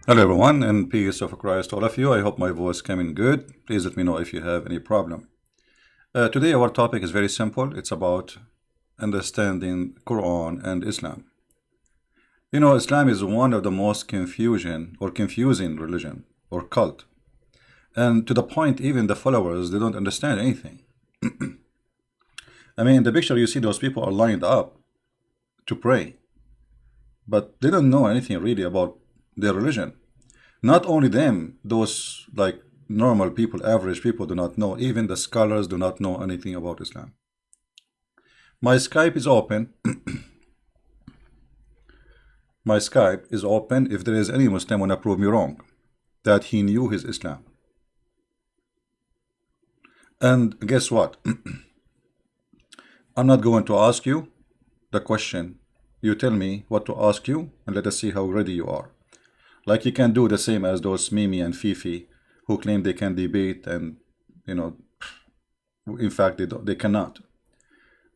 Hello everyone, and peace of Christ to all of you. I hope my voice coming good. Please let me know if you have any problem. Today our topic is very simple. It's about understanding Quran and Islam. You know, Islam is one of the most confusing religion or cult. And to the point even the followers, they don't understand anything. I mean, in the picture you see those people are lined up to pray, but they don't know anything really about their religion. Not only them, those like normal people, average people do not know. Even the scholars do not know anything about Islam. My Skype is open. My Skype is open if there is any Muslim want to prove me wrong, that he knew his Islam. And guess what? I'm not going to ask you the question. You tell me what to ask you, and let us see how ready you are. Like you can do the same as those Mimi and Fifi who claim they can debate, and you know, in fact they cannot.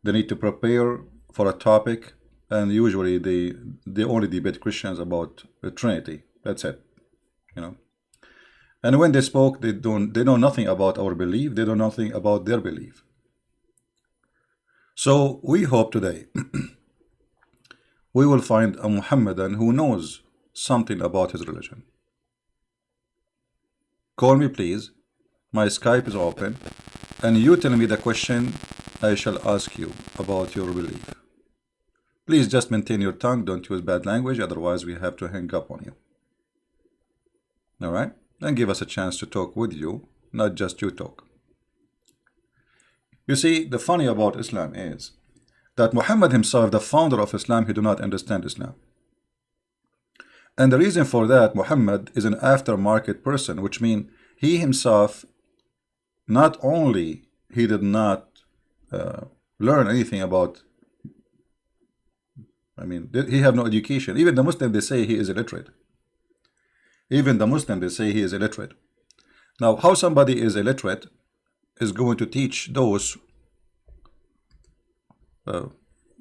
They need to prepare for a topic, and usually they only debate Christians about the Trinity. That's it, you know. And when they spoke, they know nothing about our belief. They know nothing about their belief. So we hope today we will find a Muhammadan who knows something about his religion. Call me please. My Skype is open, and you tell me the question I shall ask you about your belief. Please just maintain your tongue, don't use bad language, otherwise we have to hang up on you. Alright? And give us a chance to talk with you, not just you talk. You see, the funny about Islam is that Muhammad himself, the founder of Islam, he do not understand Islam. And the reason for that, Muhammad is an aftermarket person, which means he himself, not only he did not learn anything about, I mean, he have no education. Even the Muslim, they say he is illiterate. Even the Muslim, they say he is illiterate. Now, how somebody is illiterate is going to teach those,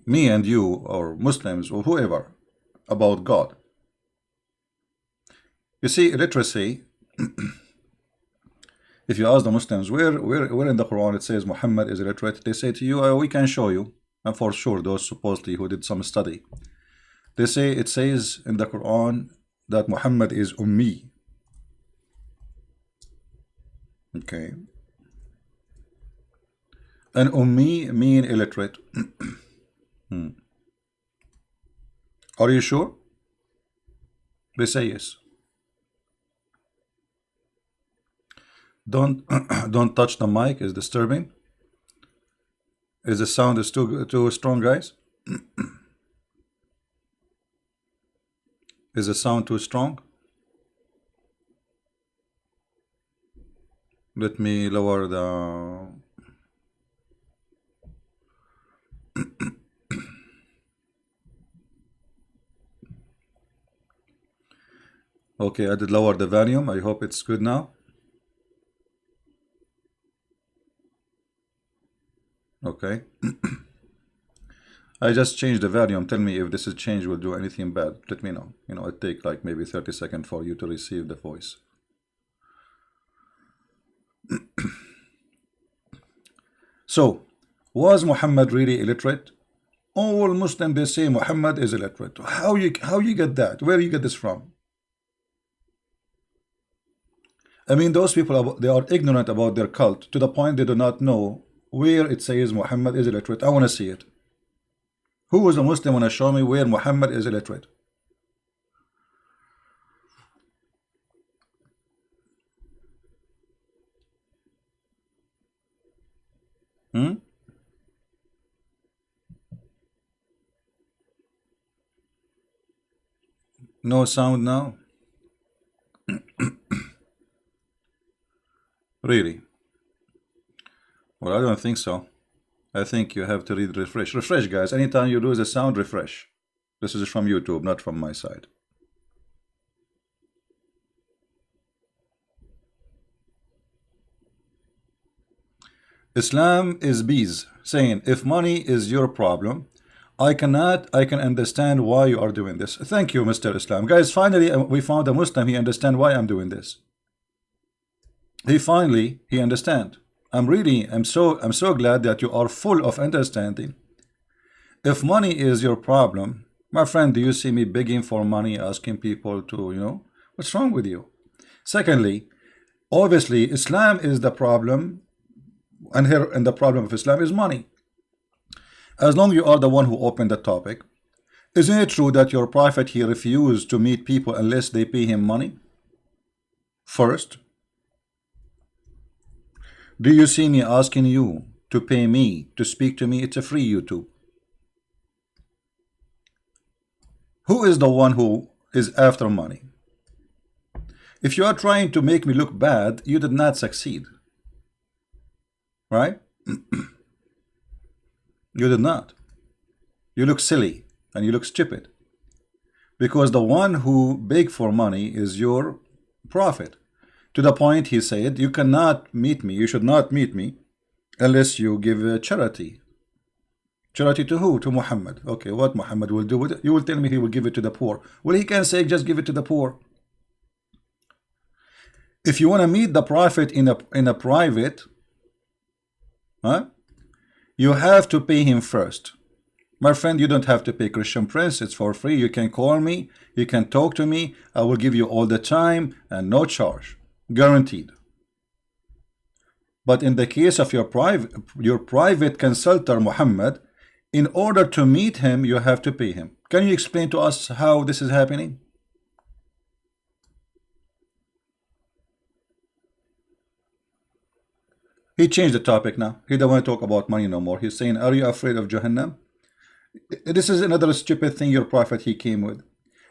me and you, or Muslims, or whoever, about God? You see, illiteracy, if you ask the Muslims, where in the Quran it says Muhammad is illiterate, they say to you, we can show you. And for sure, those supposedly who did some study, they say it says in the Quran that Muhammad is Ummi. Okay. And Ummi mean illiterate. Are you sure? They say yes. Don't don't touch the mic, it's disturbing. Is the sound is too strong, guys? Is the sound too strong? Let me lower the okay, I did lower the volume. I hope it's good now. Okay. I just changed the volume. Tell me if this is change will do anything bad. Let me know. You know, it take like maybe 30 seconds for you to receive the voice. So, was Muhammad really illiterate? All Muslims, they say Muhammad is illiterate. How you get that? Where you get this from? I mean, those people, they are ignorant about their cult to the point they do not know where it says Muhammad is illiterate. I want to see it. Who is a Muslim want to show me where Muhammad is illiterate? No sound now? Really? Well, I don't think so. I think you have to read refresh. Refresh, guys. Anytime you lose a sound, refresh. This is from YouTube, not from my side. Islam is bees, saying if money is your problem, I can understand why you are doing this. Thank you, Mr. Islam. Guys, finally we found a Muslim. He understand why I'm doing this. He understand. I'm so glad that you are full of understanding. If money is your problem, my friend, do you see me begging for money, asking people to, what's wrong with you? Secondly, obviously Islam is the problem, and the problem of Islam is money. As long you are the one who opened the topic, isn't it true that your prophet, he refused to meet people unless they pay him money first? Do you see me asking you to pay me to speak to me? It's a free YouTube. Who is the one who is after money? If you are trying to make me look bad, you did not succeed. Right? You did not. You look silly and you look stupid. Because the one who begged for money is your prophet. To the point he said, you cannot meet me, you should not meet me unless you give charity. Charity to who? To Muhammad. Okay, what Muhammad will do with it? You will tell me he will give it to the poor. Well, he can say just give it to the poor. If you want to meet the prophet in a private, you have to pay him first. My friend, you don't have to pay. Christian Prince, it's for free. You can call me, you can talk to me. I will give you all the time and no charge, guaranteed. But in the case of your private consultant Muhammad, in order to meet him, you have to pay him. Can you explain to us how this is happening? He changed the topic now. He don't want to talk about money no more. He's saying, are you afraid of Jahannam? This is another stupid thing your prophet he came with.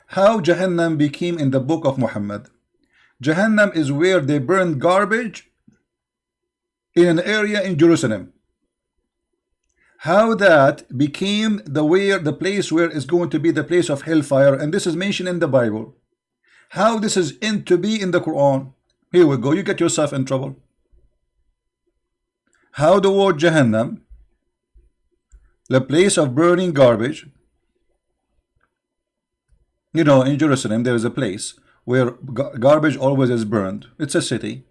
How Jahannam became in the book of Muhammad. Jahannam is where they burn garbage in an area in Jerusalem. How that became the place where is going to be the place of hellfire, and this is mentioned in the Bible. How this is to be in the Quran. Here we go, you get yourself in trouble. How the word Jahannam, the place of burning garbage, in Jerusalem there is a place where garbage always is burned. It's a city,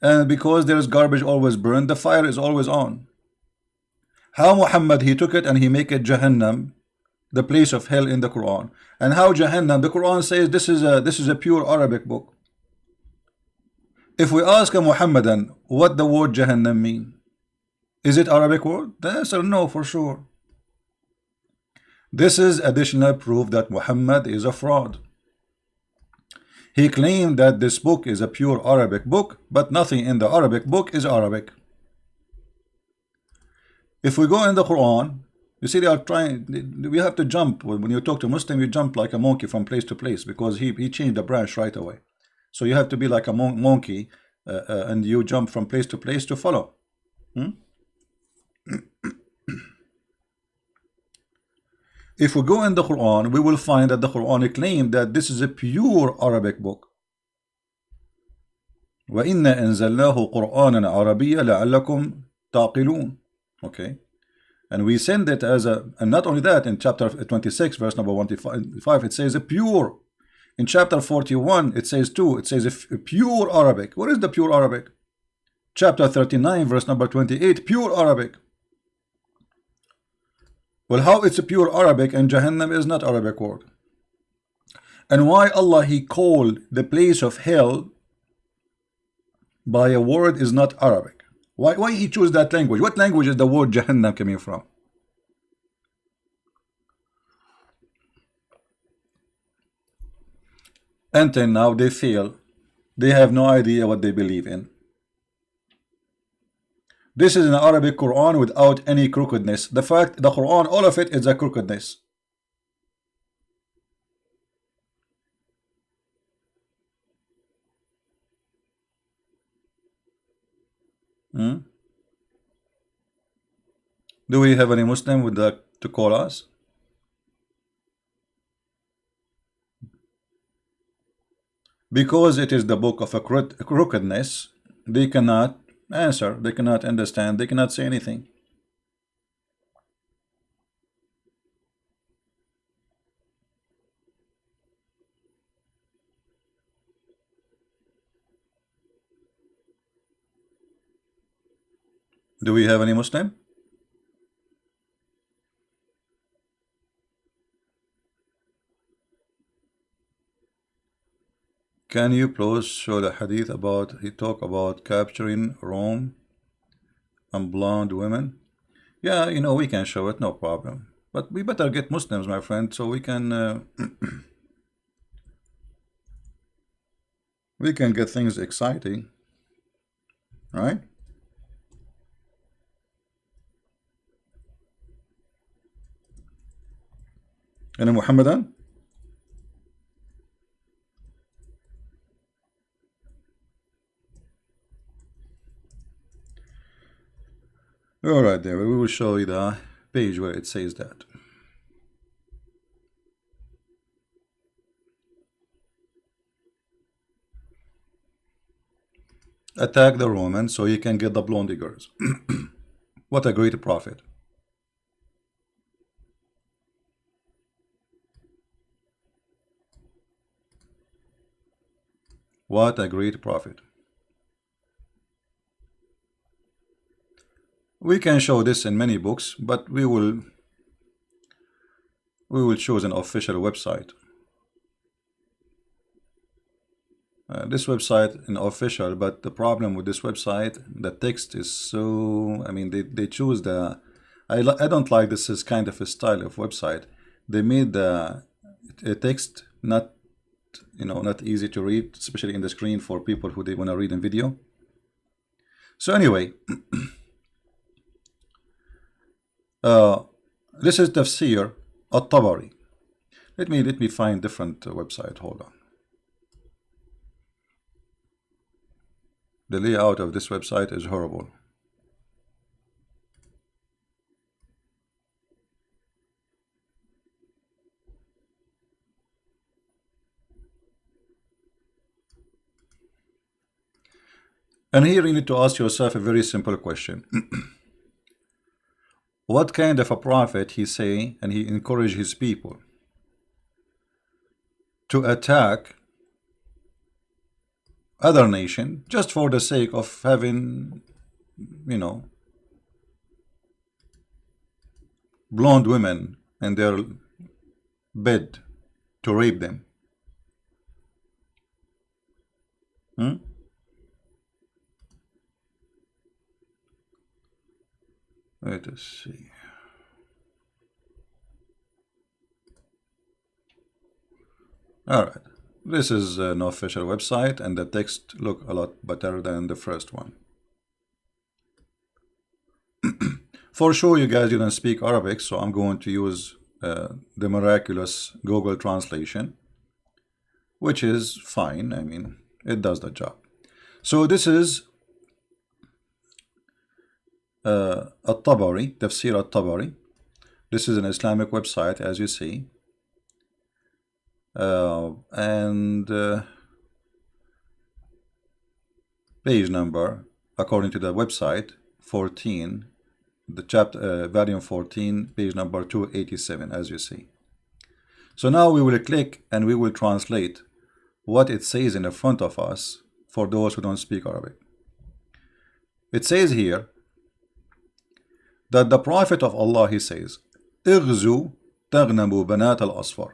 and because there is garbage always burned, the fire is always on. How Muhammad he took it and he make it Jahannam, the place of hell in the Quran. And how Jahannam, the Quran says this is a pure Arabic book. If we ask a Muhammadan what the word Jahannam mean, is it Arabic word? The answer no, for sure. This is additional proof that Muhammad is a fraud. He claimed that this book is a pure Arabic book, but nothing in the Arabic book is Arabic. If we go in the Quran, you see they are trying, we have to jump. When you talk to Muslim, you jump like a monkey from place to place because he changed the branch right away. So you have to be like a monkey and you jump from place to place to follow. If we go in the Quran, we will find that the Quran claimed that this is a pure Arabic book. وَإِنَّا أَنزَلْنَاهُ قُرْآنًا عَرَبِيًّا لَعَلَّكُمْ تَعْقِلُونَ. Okay, and we send it as and not only that, in chapter 26 verse number 155 it says a pure. In chapter 41 it says too, it says a pure Arabic. What is the pure Arabic? Chapter 39 verse number 28, pure Arabic. Well, how it's a pure Arabic and Jahannam is not Arabic word? And why Allah he called the place of hell by a word is not Arabic? Why he chose that language? What language is the word Jahannam coming from? Until now they fail. They have no idea what they believe in. This is an Arabic Quran without any crookedness. The fact, the Quran, all of it is a crookedness. Do we have any Muslim with that to call us? Because it is the book of a crookedness, they cannot answer, they cannot understand, they cannot say anything. Do we have any Muslim? Can you please show the hadith about he talk about capturing Rome and blonde women? Yeah, you know, we can show it, no problem. But we better get Muslims, my friend, so we can we can get things exciting, right? And Muhammadan? All right, there. We will show you the page where it says that. Attack the Romans so you can get the blonde girls. What a great prophet. What a great prophet. We can show this in many books, but we will choose an official website. This website an official, but the problem with this website, the text is so, I mean, they choose the, I don't like this is kind of a style of website. They made the text not, you know, not easy to read, especially in the screen for people who they want to read in video. So anyway, this is Tafsir At-Tabari. Let me find different website. Hold on. The layout of this website is horrible. And here you need to ask yourself a very simple question. What kind of a prophet he say and he encourage his people to attack other nation just for the sake of having, you know, blonde women in their bed to rape them? Let us see. All right. This is an official website, and the text look a lot better than the first one. For sure, you guys didn't speak Arabic, so I'm going to use the miraculous Google translation, which is fine. I mean, it does the job. So this is At-Tabari, Tafsir At-Tabari. This is an Islamic website, as you see. And page number, according to the website, 14, the chapter, volume 14, page number 287, as you see. So now we will click and we will translate what it says in the front of us for those who don't speak Arabic. It says here that the Prophet of Allah, he says, اغزوا تغنموا بنات الأصفر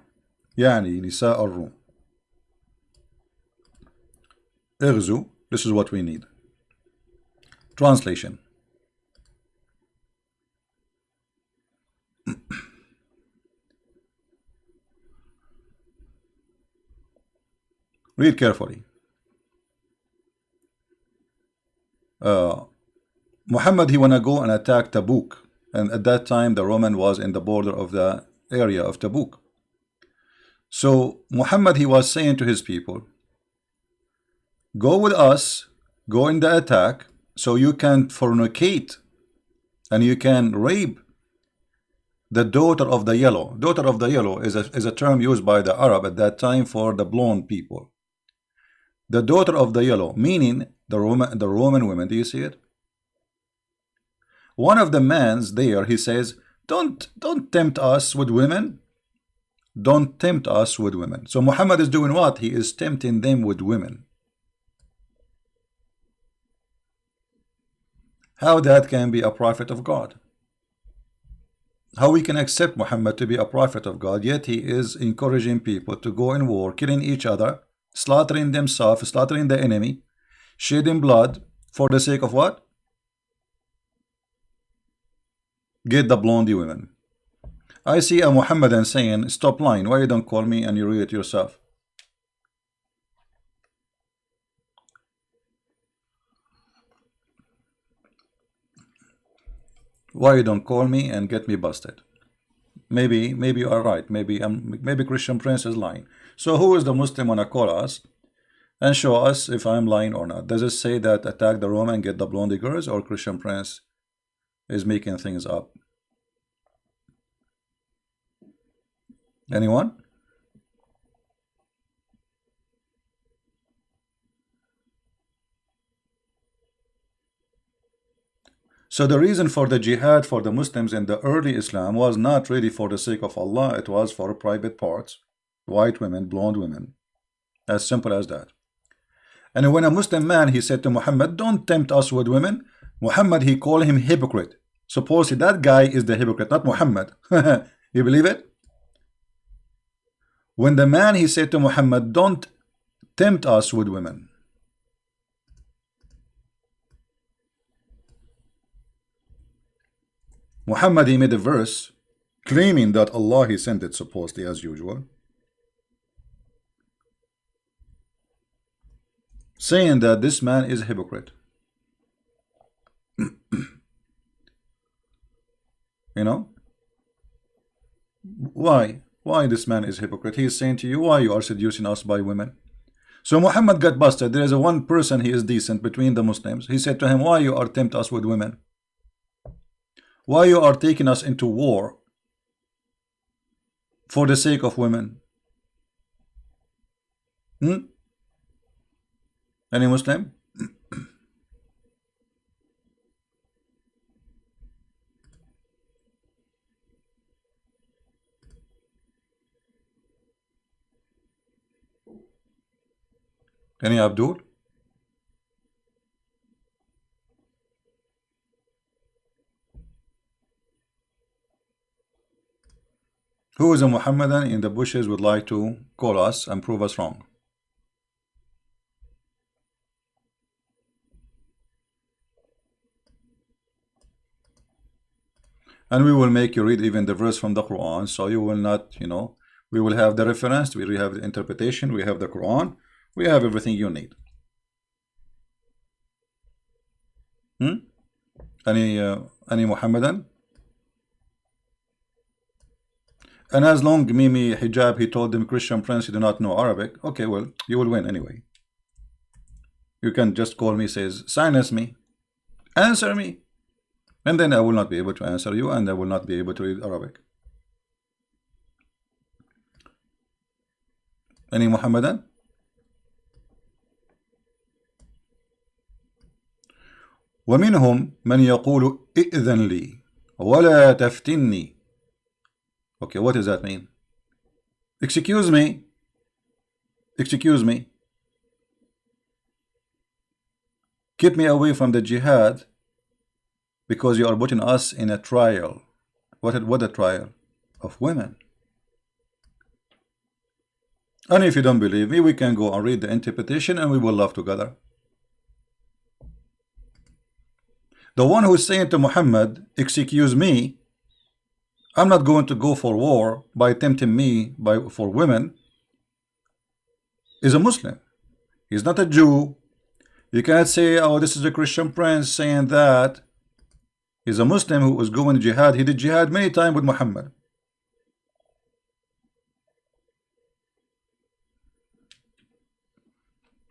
يعني نساء الروم. اغزوا, this is what we need. Translation. Read carefully. Muhammad, he wanna go and attack Tabuk, and at that time the Roman was in the border of the area of Tabuk. So Muhammad, he was saying to his people, go with us, go in the attack, so you can fornicate and you can rape the daughter of the yellow. Daughter of the yellow is a term used by the Arab at that time for the blonde people. The daughter of the yellow, meaning the Roman women. Do you see it? One of the mans there, he says, don't tempt us with women. Don't tempt us with women. So Muhammad is doing what? He is tempting them with women. How that can be a prophet of God? How we can accept Muhammad to be a prophet of God, yet he is encouraging people to go in war, killing each other, slaughtering themselves, slaughtering the enemy, shedding blood for the sake of what? Get the blondie women. I see a Muhammadan saying, stop lying, why you don't call me and you read it yourself? Why you don't call me and get me busted? Maybe you are right. Maybe Christian Prince is lying. So who is the Muslim wanna call us and show us if I'm lying or not? Does it say that attack the Roman and get the blondie girls, or Christian Prince is making things up? Anyone? So the reason for the jihad for the Muslims in the early Islam was not really for the sake of Allah, it was for private parts, white women, blonde women, as simple as that. And when a Muslim man, he said to Muhammad, don't tempt us with women, Muhammad, he called him hypocrite. Supposedly that guy is the hypocrite, not Muhammad. You believe it? When the man, he said to Muhammad, don't tempt us with women, Muhammad, he made a verse claiming that Allah, he sent it supposedly as usual, saying that this man is a hypocrite. You know, why this man is a hypocrite? He is saying to you, why you are seducing us by women? So Muhammad got busted. There is a one person, he is decent between the Muslims. He said to him, why you are tempt us with women? Why you are taking us into war for the sake of women? Any Muslim? Any Abdul? Who is a Muhammadan in the bushes would like to call us and prove us wrong? And we will make you read even the verse from the Quran, so you will not, you know, we will have the reference, we have the interpretation, we have the Quran, we have everything you need. Any Muhammadan? And as long Mimi Hijab, he told them, Christian Prince, you do not know Arabic. Okay, well, you will win anyway. You can just call me, says, silence me, answer me, and then I will not be able to answer you, and I will not be able to read Arabic. Any Muhammadan? ومنهم من يقول إئذن لي ولا تفتني. Okay, what does that mean? Excuse me. Excuse me. Keep me away from the jihad because you are putting us in a trial. What a trial? Of women. And if you don't believe me, we can go and read the interpretation and we will laugh together. The one who is saying to Muhammad, excuse me, I'm not going to go for war by tempting me for women, is a Muslim. He's not a Jew. You can't say, oh, this is a Christian Prince saying that. He's a Muslim who was going to jihad. He did jihad many times with Muhammad.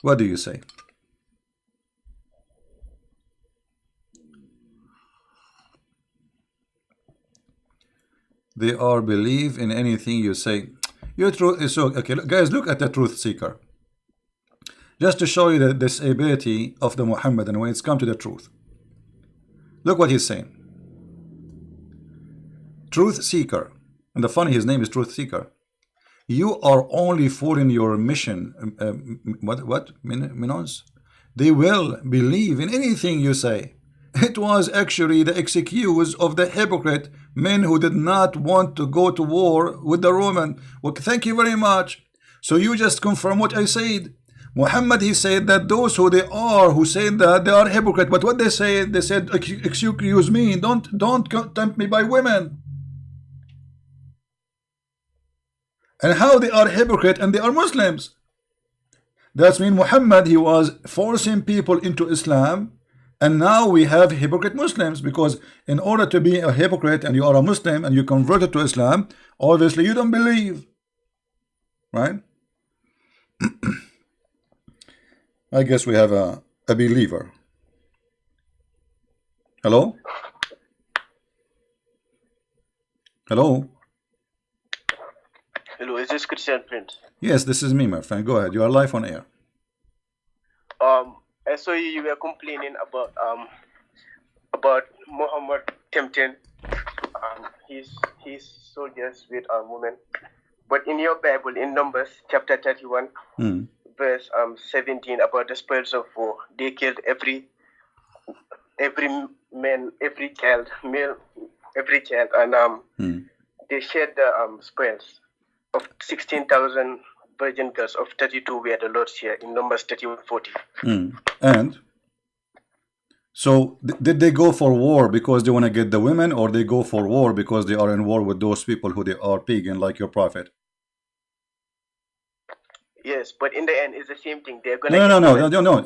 What do you say? They are believe in anything you say. Your truth is so okay. Guys, look at the truth seeker. Just to show you the disability of the Muhammadan when it's come to the truth. Look what he's saying. Truth seeker. And the funny, his name is Truth Seeker. You are only fooling your mission. What? Minos? They will believe in anything you say. It was actually the excuse of the hypocrite men who did not want to go to war with the Roman. Well, thank you very much. So you just confirm what I said. Muhammad, he said that those who they are, who said that they are hypocrite. But what they said, excuse me, don't tempt me by women. And how they are hypocrite and they are Muslims. That means Muhammad, he was forcing people into Islam, and now we have hypocrite Muslims, because in order to be a hypocrite and you are a Muslim and you converted to Islam, obviously you don't believe, right? I guess we have a believer. Hello? Hello? Hello, is this Christian Prince? Yes, this is me, my friend. Go ahead. You are live on air. I saw you were complaining about Muhammad tempting his soldiers with women. But in your Bible, in Numbers chapter 31, verse 17, about the spoils of war, they killed every man, every child, male, every child, and they shared the spoils of 16,000 virgin girls, of 32 were the Lord's share in Numbers 31:40. And so did they go for war because they want to get the women, or they go for war because they are in war with those people who they are pagan, like your prophet? Yes, but in the end, it's the same thing. They're No.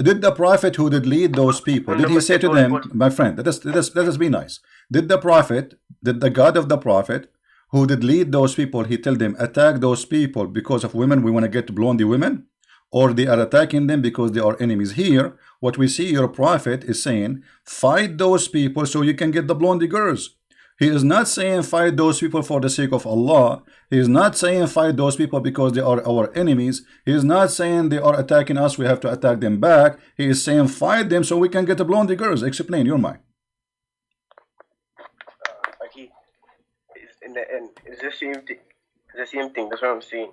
Did the prophet who did lead those people, did he say to them, my friend, let us be nice. Did the God of the prophet who did lead those people, he tell them, attack those people because of women, we want to get blondie women? Or they are attacking them because they are enemies? Here, what we see your prophet is saying, fight those people so you can get the blondie girls. He is not saying fight those people for the sake of Allah. He is not saying fight those people because they are our enemies. He is not saying they are attacking us, we have to attack them back. He is saying fight them so we can get the blondie girls. Explain your mind. In the end, it's the same thing. It's the same thing. That's what I'm saying.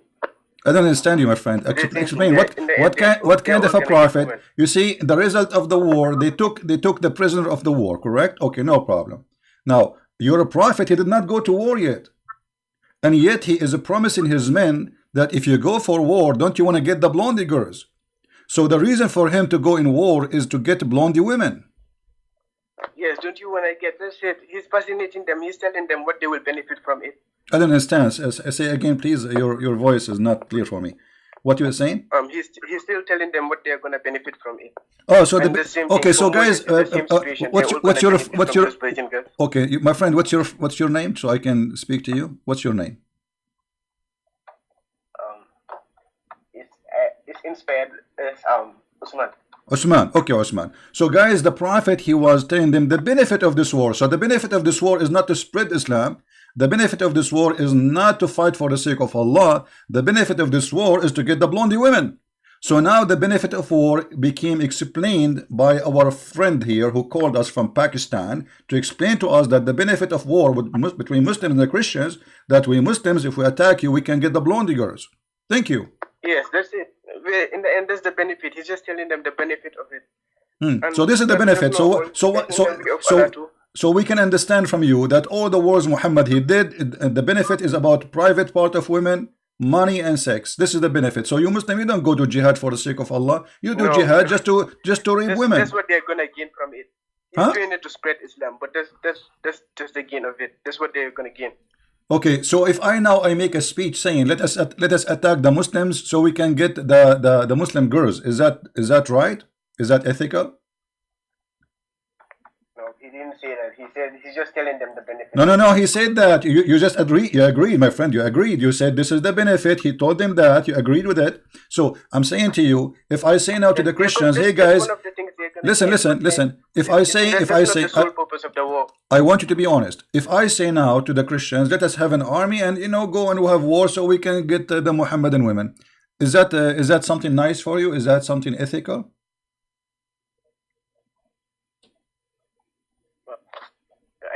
I don't understand you, my friend. Explain what kind of a prophet? You see, the result of the war, they took the prisoner of the war, correct? Okay, no problem. Now, you're a prophet, he did not go to war yet. And yet he is promising his men that if you go for war, don't you want to get the blondie girls? So the reason for him to go in war is to get blondie women. Yes, don't you want to get this shit? He's fascinating them. He's telling them what they will benefit from it. I don't understand. Say again, please. Your voice is not clear for me. What you were saying? He's still telling them what they're gonna benefit from it. Oh, so okay. So guys, what's your okay, my friend? What's your name so I can speak to you? What's your name? It's inspired as Usman. Osman. Okay, Osman. So guys, the prophet, he was telling them the benefit of this war. So the benefit of this war is not to spread Islam. The benefit of this war is not to fight for the sake of Allah. The benefit of this war is to get the blondie women. So now the benefit of war became explained by our friend here who called us from Pakistan to explain to us that the benefit of war between Muslims and the Christians, that we Muslims, if we attack you, we can get the blondie girls. Thank you. Yes, that's it. In the end, that's the benefit. He's just telling them the benefit of it. So this is the benefit. So we can understand from you that all the wars Muhammad he did, the benefit is about private part of women, money and sex. This is the benefit. So you Muslim, you don't go to jihad for the sake of Allah. You do jihad just to rape women. That's what they're gonna gain from it. He's doing it to spread Islam, but that's just the gain of it. That's what they're gonna gain. Okay, so if I make a speech saying let us attack the Muslims so we can get the Muslim girls, is that right? Is that ethical? No, he didn't say that. He said he's just telling them the benefit. No. He said that. You just agreed. You agreed, my friend. You agreed. You said this is the benefit. He told them that. You agreed with it. So I'm saying to you, if I say now to the Christians, hey guys, listen. If I say, I want you to be honest. If I say now to the Christians, let us have an army and go and have war so we can get the Muhammadan women. Is that something nice for you? Is that something ethical?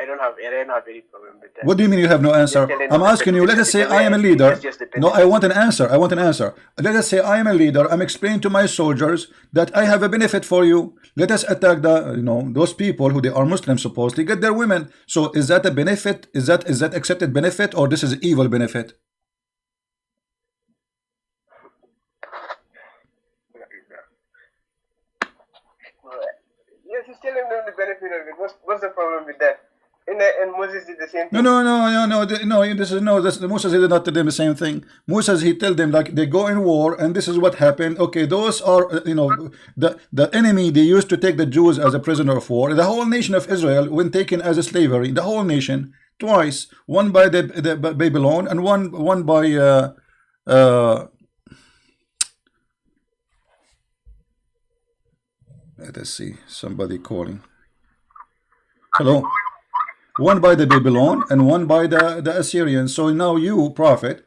I don't have don't have any problem with that. What do you mean you have no answer? I'm asking you, let us say I am a leader. No, I want an answer. I want an answer. Let us say I am a leader. I'm explaining to my soldiers that I have a benefit for you. Let us attack the, those people who they are Muslims supposedly get their women. So is that a benefit? Is that accepted benefit, or this is evil benefit? Yes, he's telling them the benefit of it. What's the problem with that? And Moses did the same thing. Moses did not tell them the same thing. Moses, he told them like they go in war and this is what happened. Okay, those are the enemy. They used to take the Jews as a prisoner of war. The whole nation of Israel when taken as a slavery. The whole nation twice. One by the Babylon and one by let us see, somebody calling. Hello. One by the Babylon and one by the Assyrians. So now you, prophet,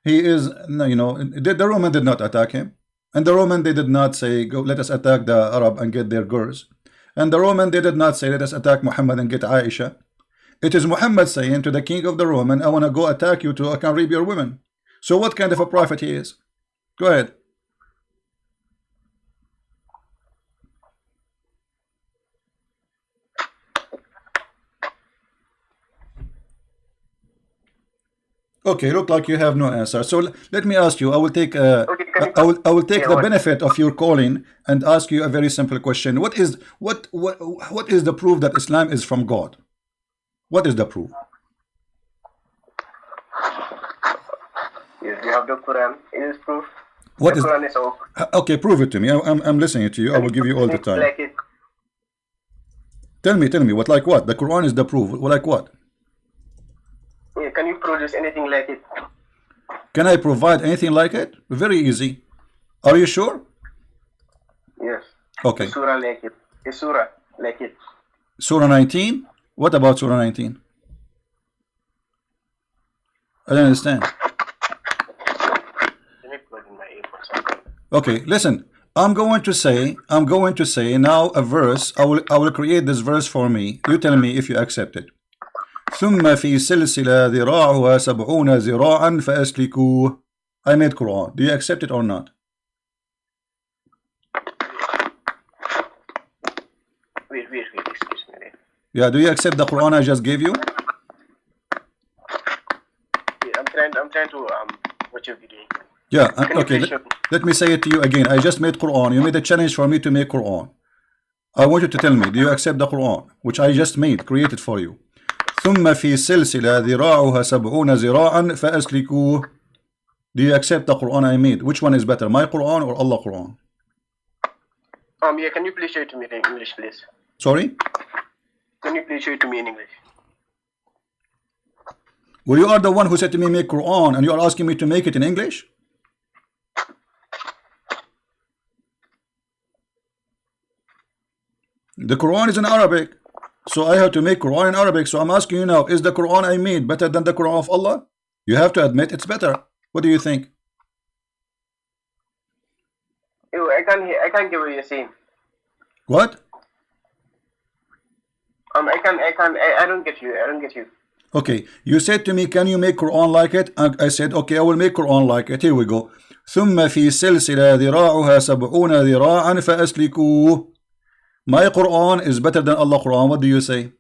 he is, the Roman did not attack him. And the Roman, they did not say, go, let us attack the Arab and get their girls. And the Roman, they did not say, let us attack Muhammad and get Aisha. It is Muhammad saying to the king of the Roman, I want to go attack you so I can rape your women. So what kind of a prophet he is? Go ahead. Okay, look like you have no answer. So let me ask you. I will take I will take the benefit of your calling and ask you a very simple question. What is the proof that Islam is from God? What is the proof? Yes, you have the Quran. It is proof. What the is? Quran is all. Okay, prove it to me. I'm listening to you. I will give you all the time. Like it. Tell me. What like what? The Quran is the proof. Like what? Yeah, can you produce anything like it? Can I provide anything like it? Very easy. Are you sure? Yes. Okay. A surah like it. A surah like it. Surah 19? What about Surah 19? I don't understand. Let me plug in my earbuds. Okay, listen. I'm going to say now a verse. I will create this verse for me. You tell me if you accept it. ثم في سلسلة ذراعها 70 ذراعا فأسلكوه. I made Quran. Do you accept it or not? Wait, excuse me. Yeah, do you accept the Quran I just gave you? Yeah, I'm trying to watch your video. Yeah, okay. Let me say it to you again. I just made Quran. You made a challenge for me to make Quran. I want you to tell me, do you accept the Quran, which I just created for you? ثم في سلسلة ذراعها 70 ذراعا فأسلكوه. Do you accept the Quran I made? Which one is better, my Quran or Allah Quran? Yeah, can you please show it to me in English, please? Sorry? Can you please show it to me in English? Well, you are the one who said to me make Quran, and you are asking me to make it in English? The Quran is in Arabic. So I have to make Quran in Arabic. So I'm asking you now, is the Quran I made better than the Quran of Allah? You have to admit it's better. What do you think? I can't get what you're saying. What? I don't get you. Okay, you said to me, can you make Quran like it? And I said, okay, I will make Quran like it. Here we go. ثم في سلسلة ذراعها 70 ذراعا فأسلكوه. My Quran is better than Allah Quran. What do you say?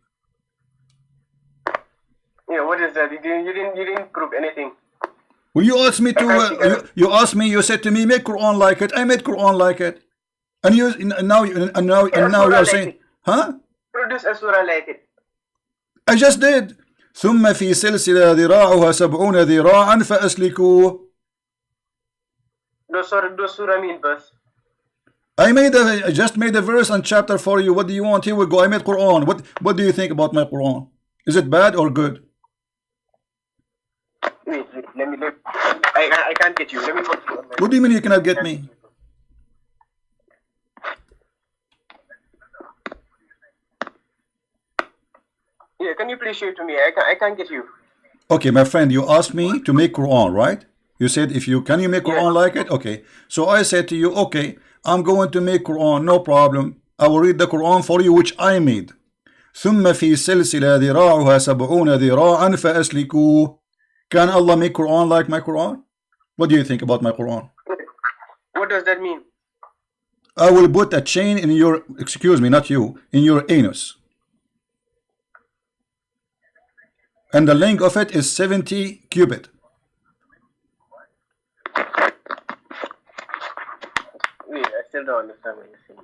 Yeah, what is that? You didn't prove anything. Well, you asked me to. You said to me, make Quran like it. I made Quran like it. And now you are saying, huh? Produce a surah like it. I just did. ثم في سلسلة ذراعها 70 ذراعا فأسلكوه. Those surah mean verse. I just made a verse and chapter for you. What do you want? Here we go. I made Quran. What do you think about my Quran? Is it bad or good? Wait, let me look. I can't get you. Let me put you on my... What do you mean you cannot get me? Yeah, can you please show it to me? I can't get you. Okay, my friend, you asked me to make Quran, right? You said can you make Quran like it? Okay. So I said to you, okay, I'm going to make Quran, no problem. I will read the Quran for you, which I made. ثم في سلسلة ذراعها 70 ذراعا فأسلكوه. Can Allah make Quran like my Quran? What do you think about my Quran? What does that mean? I will put a chain in your, excuse me, not you, in your anus. And the length of it is 70 cubit. Wait, I still don't understand what you're saying.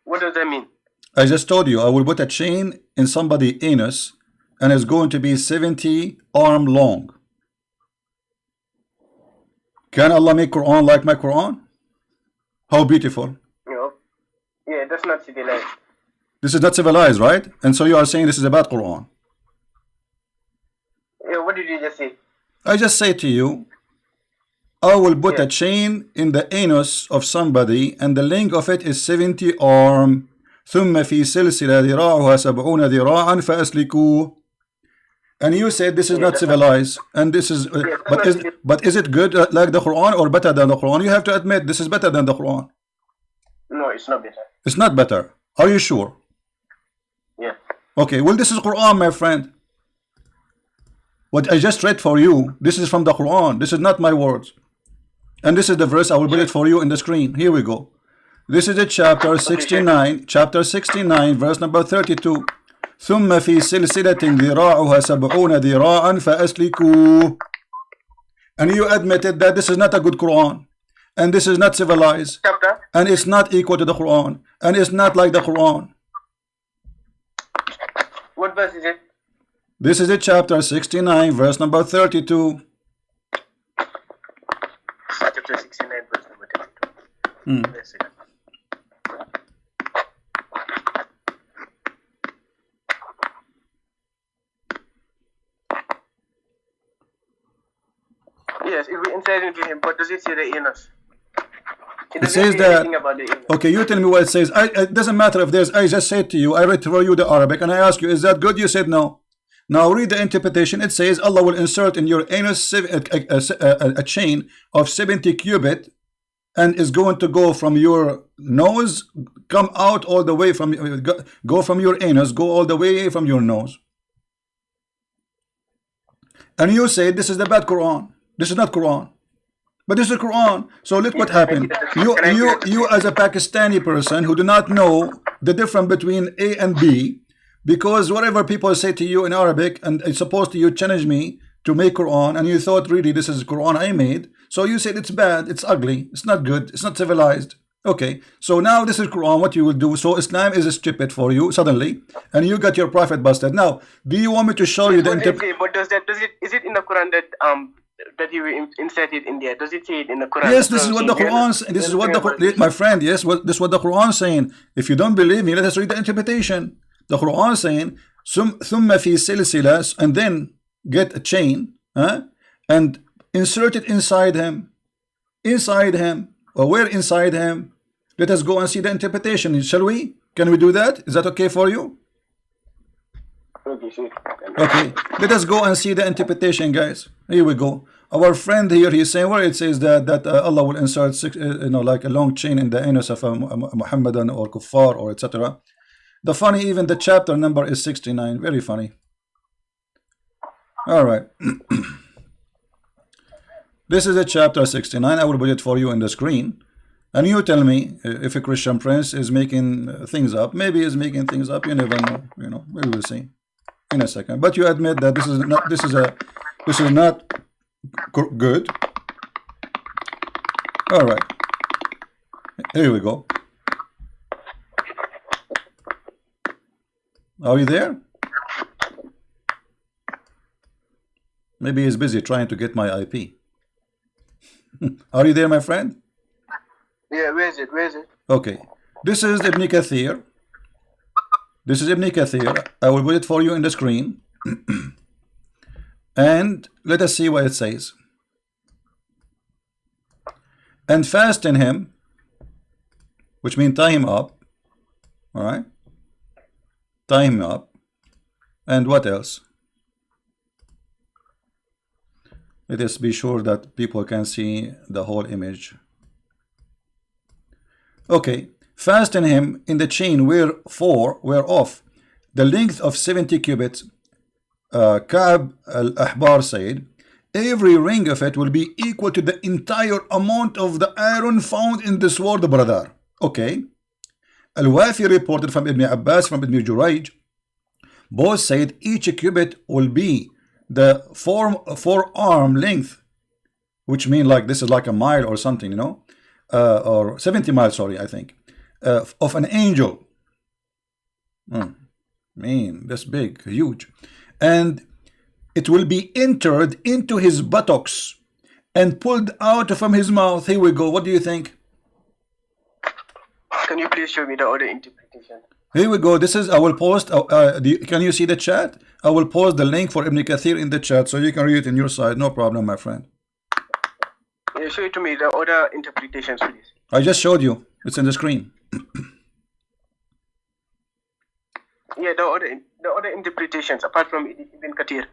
What does that mean? I just told you, I will put a chain in somebody's anus and it's going to be 70 arm long. Can Allah make Quran like my Quran? How beautiful. No. Yeah, that's not civilized. This is not civilized, right? And so you are saying this is a bad Quran. Yeah, what did you just say? I just say to you, I will put a chain in the anus of somebody and the length of it is 70 arm. ثم في سلسلة ذراعها 70 ذراعا فأسلكوه. And you said this is not civilized, and this is, but is it good like the Quran or better than the Quran? You have to admit this is better than the Quran. No, it's not better. It's not better. Are you sure? Yeah. Okay, well this is Quran, my friend. What I just read for you, this is from the Quran. This is not my words. And this is the verse, I will put it for you in the screen. Here we go. This is a chapter 69, chapter 69, verse number 32. ثم في سلسلة ذراعها 70 ذراعا فأسلكوه. And you admitted that this is not a good Quran, and this is not civilized, Chapter? and it's not equal to the Quran, and it's not like the Quran. What verse is it? This is a chapter 69, verse number 32. Chapter 69, verse number 32. Wait a second. Yes, if we insert into him, but does it say the anus? It says that, okay, you tell me what it says. It doesn't matter if there's, I just said to you, I read for you the Arabic, and I ask you, is that good? You said no. Now read the interpretation. It says Allah will insert in your anus a chain of 70 cubit, and is going to go from your nose, come out all the way from, go from your anus, go all the way from your nose. And you say this is the bad Quran. This is not Quran, but this is Quran. So look what happened. You as a Pakistani person who do not know the difference between A and B, because whatever people say to you in Arabic, and it's supposed to you challenge me to make Quran, and you thought really this is Quran I made. So you said it's bad, it's ugly, it's not good, it's not civilized. Okay, so now this is Quran, what you will do. So Islam is stupid for you suddenly, and you got your prophet busted. Now, do you want me to show you the interpretation? But is it in the Quran that you inserted in there? Does it say it in the Quran? Yes, this is what the Quran. This is what the my friend. Yes, this is what the Quran saying. If you don't believe me, let us read the interpretation. The Quran saying, ثم في سلسلة, and then get a chain, and insert it inside him, or where inside him? Let us go and see the interpretation. Shall we? Can we do that? Is that okay for you? Okay, sure. Okay, let us go and see the interpretation, guys. Here we go. Our friend here, he's saying where it says that Allah will insert like a long chain in the anus of a Muhammadan or kuffar or etc. The funny, even the chapter number is 69. Very funny. All right. This is a chapter 69. I will put it for you in the screen. And you tell me if a Christian prince is making things up. Maybe he's making things up. You never know. We will see in a second. But you admit that this is not good. All right. Here we go. Are you there? Maybe he's busy trying to get my IP. Are you there, my friend? Yeah, where is it? Okay. This is Ibn Kathir. This is Ibn Kathir. I will put it for you in the screen. And let us see what it says. And fasten him, which means tie him up. All right? Tie him up. And what else? Let us be sure that people can see the whole image. Okay. Fasten him in the chain whereof the length of 70 cubits, Ka'b al-Ahbar said, every ring of it will be equal to the entire amount of the iron found in this world, brother. Okay. Al-Wafi reported from Ibn Abbas, from Ibn Jurayj, both said each cubit will be the forearm length, which mean like this is like a mile or something, you know, or 70 miles, sorry, I think, of an angel. Man, that's big, huge. And it will be entered into his buttocks and pulled out from his mouth. Here we go. What do you think? Can you please show me the other interpretation? Here we go. This is, I will post, can you see the chat? I will post the link for Ibn Kathir in the chat so you can read it in your side. No problem, my friend. Yeah, show it to me, the other interpretations, please. I just showed you. It's in the screen. Yeah, the other interpretations apart from Ibn Kathir.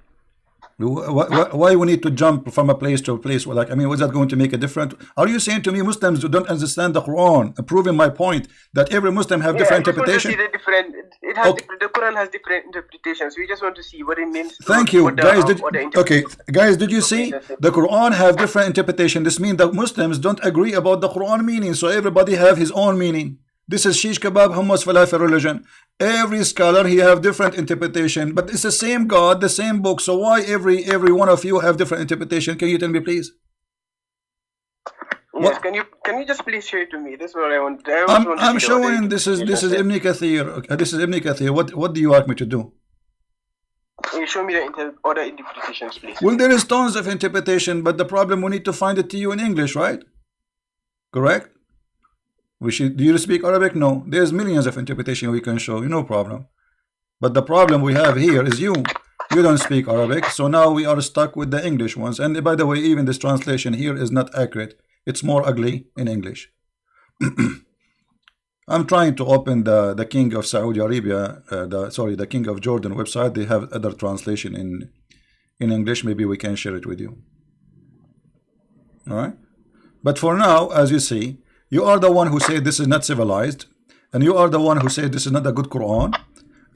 Why we need to jump from a place to a place? Like, I mean, was that going to make a difference? Are you saying to me Muslims who don't understand the Quran, proving my point that every Muslim have different interpretation? The Quran has different interpretations. We just want to see what it means. Thank you, guys. Guys, did you see the Quran have different interpretation? This means that Muslims don't agree about the Quran meaning, so everybody have his own meaning. This is shish kebab, hummus, falafel religion. Every scholar he have different interpretation, but it's the same God, the same book. So why every one of you have different interpretation? Can you tell me, please? Yes, can you just please show it to me? This is what I want. I'm showing. This is Ibn Kathir. This is Ibn Kathir. What do you want me to do? Can you show me the other interpretations, please? Well, there is tons of interpretation, but the problem we need to find it to you in English, right? Correct? Do you speak Arabic? No. There's millions of interpretation we can show you, no problem. But the problem we have here is you don't speak Arabic, so now we are stuck with the English ones. And by the way, even this translation here is not accurate. It's more ugly in English. I'm trying to open the King of Saudi Arabia, the King of Jordan website. They have other translation in English. Maybe we can share it with you. All right. But for now, as you see, you are the one who said this is not civilized, and you are the one who said this is not a good Quran,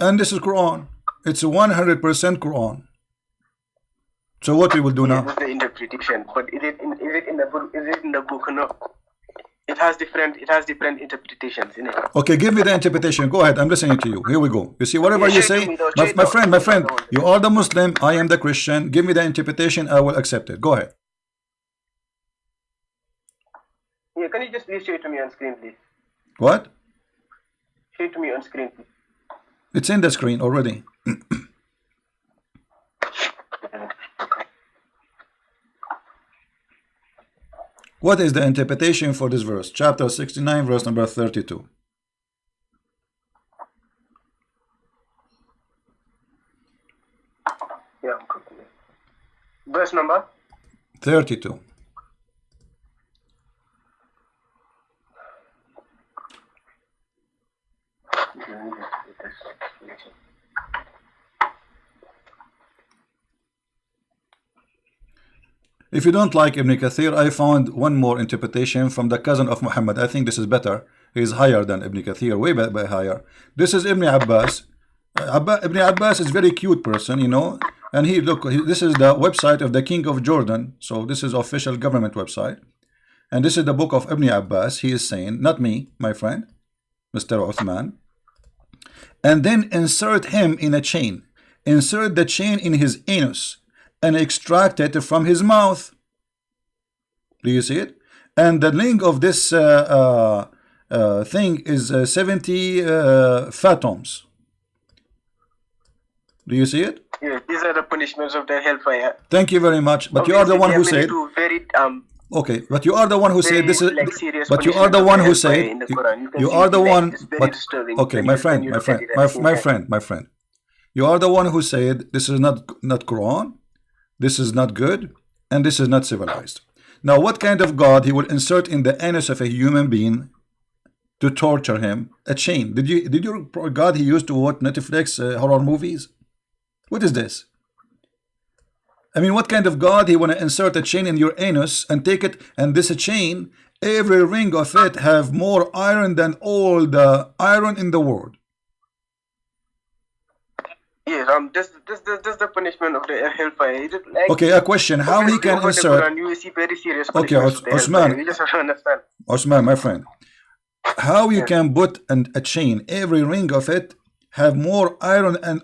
and this is Quran. It's 100% Quran. So what we will do now? This is the interpretation, but is it in the book? Is it in the book? No. It has different interpretations in it. Okay, give me the interpretation. Go ahead. I'm listening to you. Here we go. You see, whatever you say, my friend, you are the Muslim. I am the Christian. Give me the interpretation. I will accept it. Go ahead. Yeah, can you just please show it to me on screen, please? What? Show it to me on screen, please. It's in the screen already. What is the interpretation for this verse? Chapter 69, verse number 32. Yeah. Verse number? 32. If you don't like Ibn Kathir, I found one more interpretation from the cousin of Muhammad. I think this is better. He is higher than Ibn Kathir, way higher. This is Ibn Abbas. Ibn Abbas is very cute person, you know. And this is the website of the King of Jordan. So this is official government website. And this is the book of Ibn Abbas. He is saying, not me, my friend, Mr. Uthman. And then insert him in a chain. Insert the chain in his anus and extract it from his mouth. Do you see it? And the length of this thing is 70 fathoms. Do you see it? Yeah, these are the punishments of the hellfire. Thank you very much. But you are the one who said. Okay, but you are the one who said this is. But you are the one who said. You are the one. But okay, my friend. You are the one who said this is not Quran. This is not good, and this is not civilized. Now, what kind of God he will insert in the anus of a human being to torture him? A chain. Did your God he used to watch Netflix horror movies? What is this? I mean, what kind of God he want to insert a chain in your anus and take it, and this chain, every ring of it have more iron than all the iron in the world. Yes, this the punishment of the hellfire. Is it like, okay, a question. How he can insert? Quran, you see very serious Okay, punishments of the hellfire. Osman. You just have to understand. Osman, my friend, how you can put a chain, every ring of it have more iron and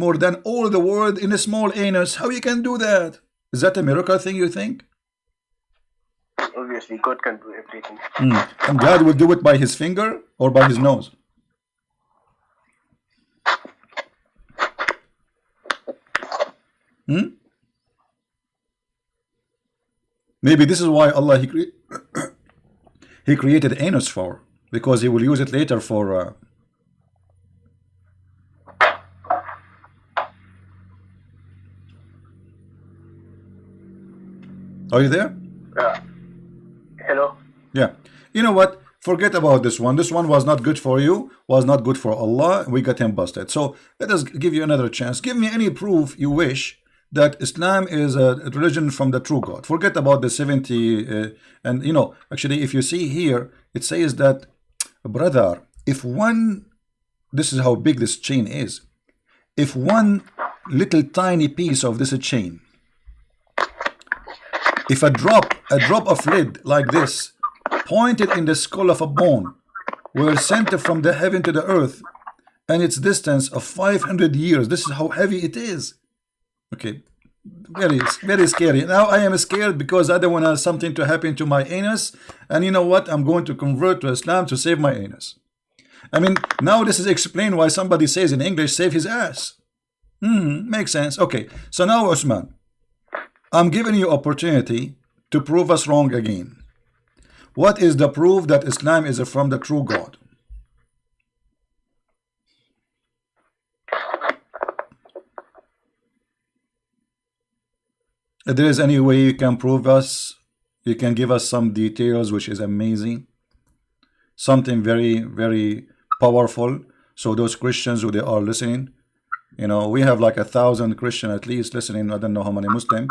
more than all the world in a small anus? How you can do that? Is that a miracle thing, you think? Obviously, God can do everything. And God will do it by his finger or by his nose? Maybe this is why Allah he created anus for, because he will use it later for Are you there? Hello? Yeah. You know what? Forget about this one. This one was not good for you, was not good for Allah. We got him busted. So let us give you another chance. Give me any proof you wish that Islam is a religion from the true God. Forget about the 70 and you know, actually if you see here, it says that, brother, if one, this is how big this chain is. If one little tiny piece of this chain, if a drop of lead like this pointed in the skull of a bone were sent from the heaven to the earth, and its distance of 500 years, this is how heavy it is. Okay, very, very scary. Now I am scared because I don't want something to happen to my anus, and you know what? I'm going to convert to Islam to save my anus. I mean, now this is explained why somebody says in English, save his ass. Makes sense. Okay, so now Osman, I'm giving you opportunity to prove us wrong again. What is the proof that Islam is from the true God? If there is any way you can prove us, you can give us some details, which is amazing. Something very, very powerful. So those Christians who they are listening, you know, we have like 1,000 Christians at least listening. I don't know how many Muslims.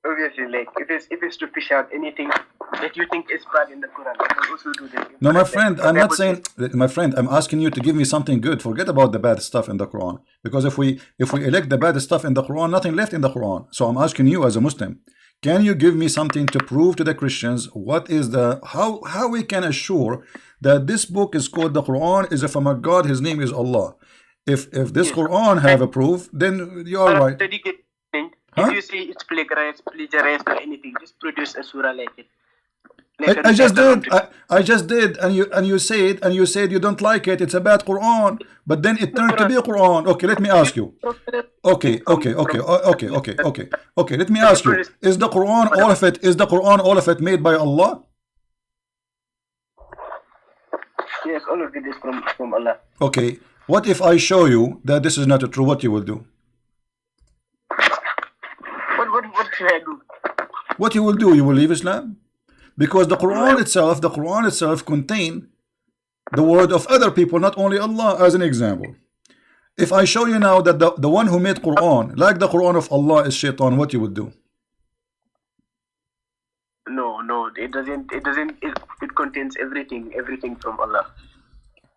Obviously, like if it's to fish out anything that you think is bad in the Quran, I can also do that. No, my friend, I'm not saying, my friend, I'm asking you to give me something good. Forget about the bad stuff in the Quran, because if we elect the bad stuff in the Quran, nothing left in the Quran. So I'm asking you as a Muslim, can you give me something to prove to the Christians what is the how we can assure that this book is called the Quran is from a God, his name is Allah? If this Quran have a proof, then you are right. If you say it's plagiarized or anything, just produce a surah like it. I just did, and you said you don't like it. It's a bad Quran, but then it turned to be a Quran. Okay, let me ask you. Okay. Let me ask you: is the Quran all of it? Is the Quran all of it made by Allah? Yes, all of it is from Allah. Okay. What if I show you that this is not true? What you will do? What should I do? What you will do? You will leave Islam? Because the Quran itself contain the word of other people, not only Allah. As an example, if I show you now that the one who made Quran, like the Quran of Allah, is shaitan, what you would do? No, it doesn't. It contains everything from Allah.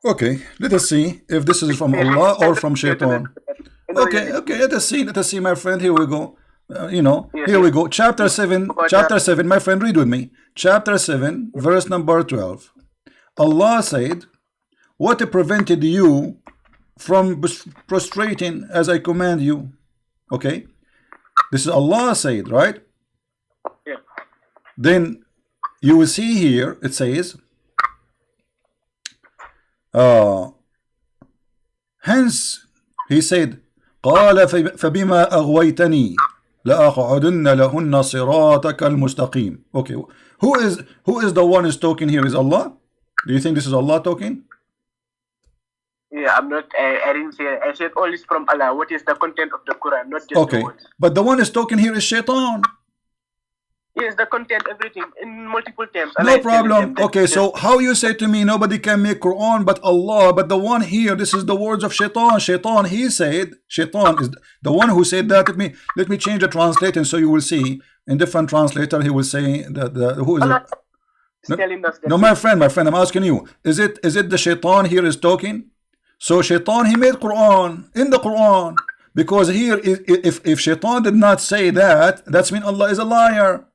Okay, let us see if this is from Allah or from shaitan. Okay, let us see, my friend. Here we go. Here we go. Chapter 7, my friend, read with me. Chapter 7, verse number 12. Allah said, what prevented you from prostrating as I command you? Okay, this is Allah said, right? Yeah. Then you will see here it says, hence he said, قال فبما أغويتني لأقعدن لهن صراطك المستقيم. Okay, who is the one is talking here? Is Allah? Do you think this is Allah talking? Yeah, I'm not. I didn't say. I said all is from Allah. What is the content of the Quran, not just okay. The words. But the one is talking here is shaitan. Yes, the content, everything in multiple terms. No problem. Okay, so how you say to me nobody can make Quran but Allah, but the one here, this is the words of shaitan. Shaitan, he said, shaitan is the one who said that. Let me change the translation so you will see. In different translator, he will say that who is it? No, my friend, I'm asking you, is it the shaitan here is talking? So Shaitan, he made Quran in the Quran, because here if Shaitan did not say that, that's mean Allah is a liar.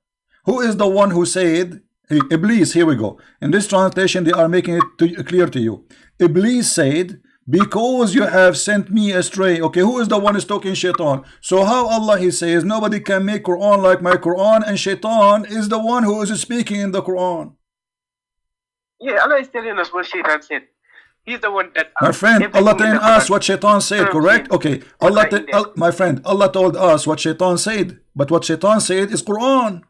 Who is the one who said? Iblis. Here we go. In this translation they are making it clear to you. Iblis said, because you have sent me astray. Okay, who is the one who's talking? Shaitan. So how Allah, he says nobody can make Quran like my Quran, and Shaitan is the one who is speaking in the Quran? Yeah, Allah is telling us what Shaitan said. He's the one that, my friend, Allah telling us what Shaitan said, correct? Okay, Allah, my friend, Allah told us what Shaitan said, but what Shaitan said is Quran.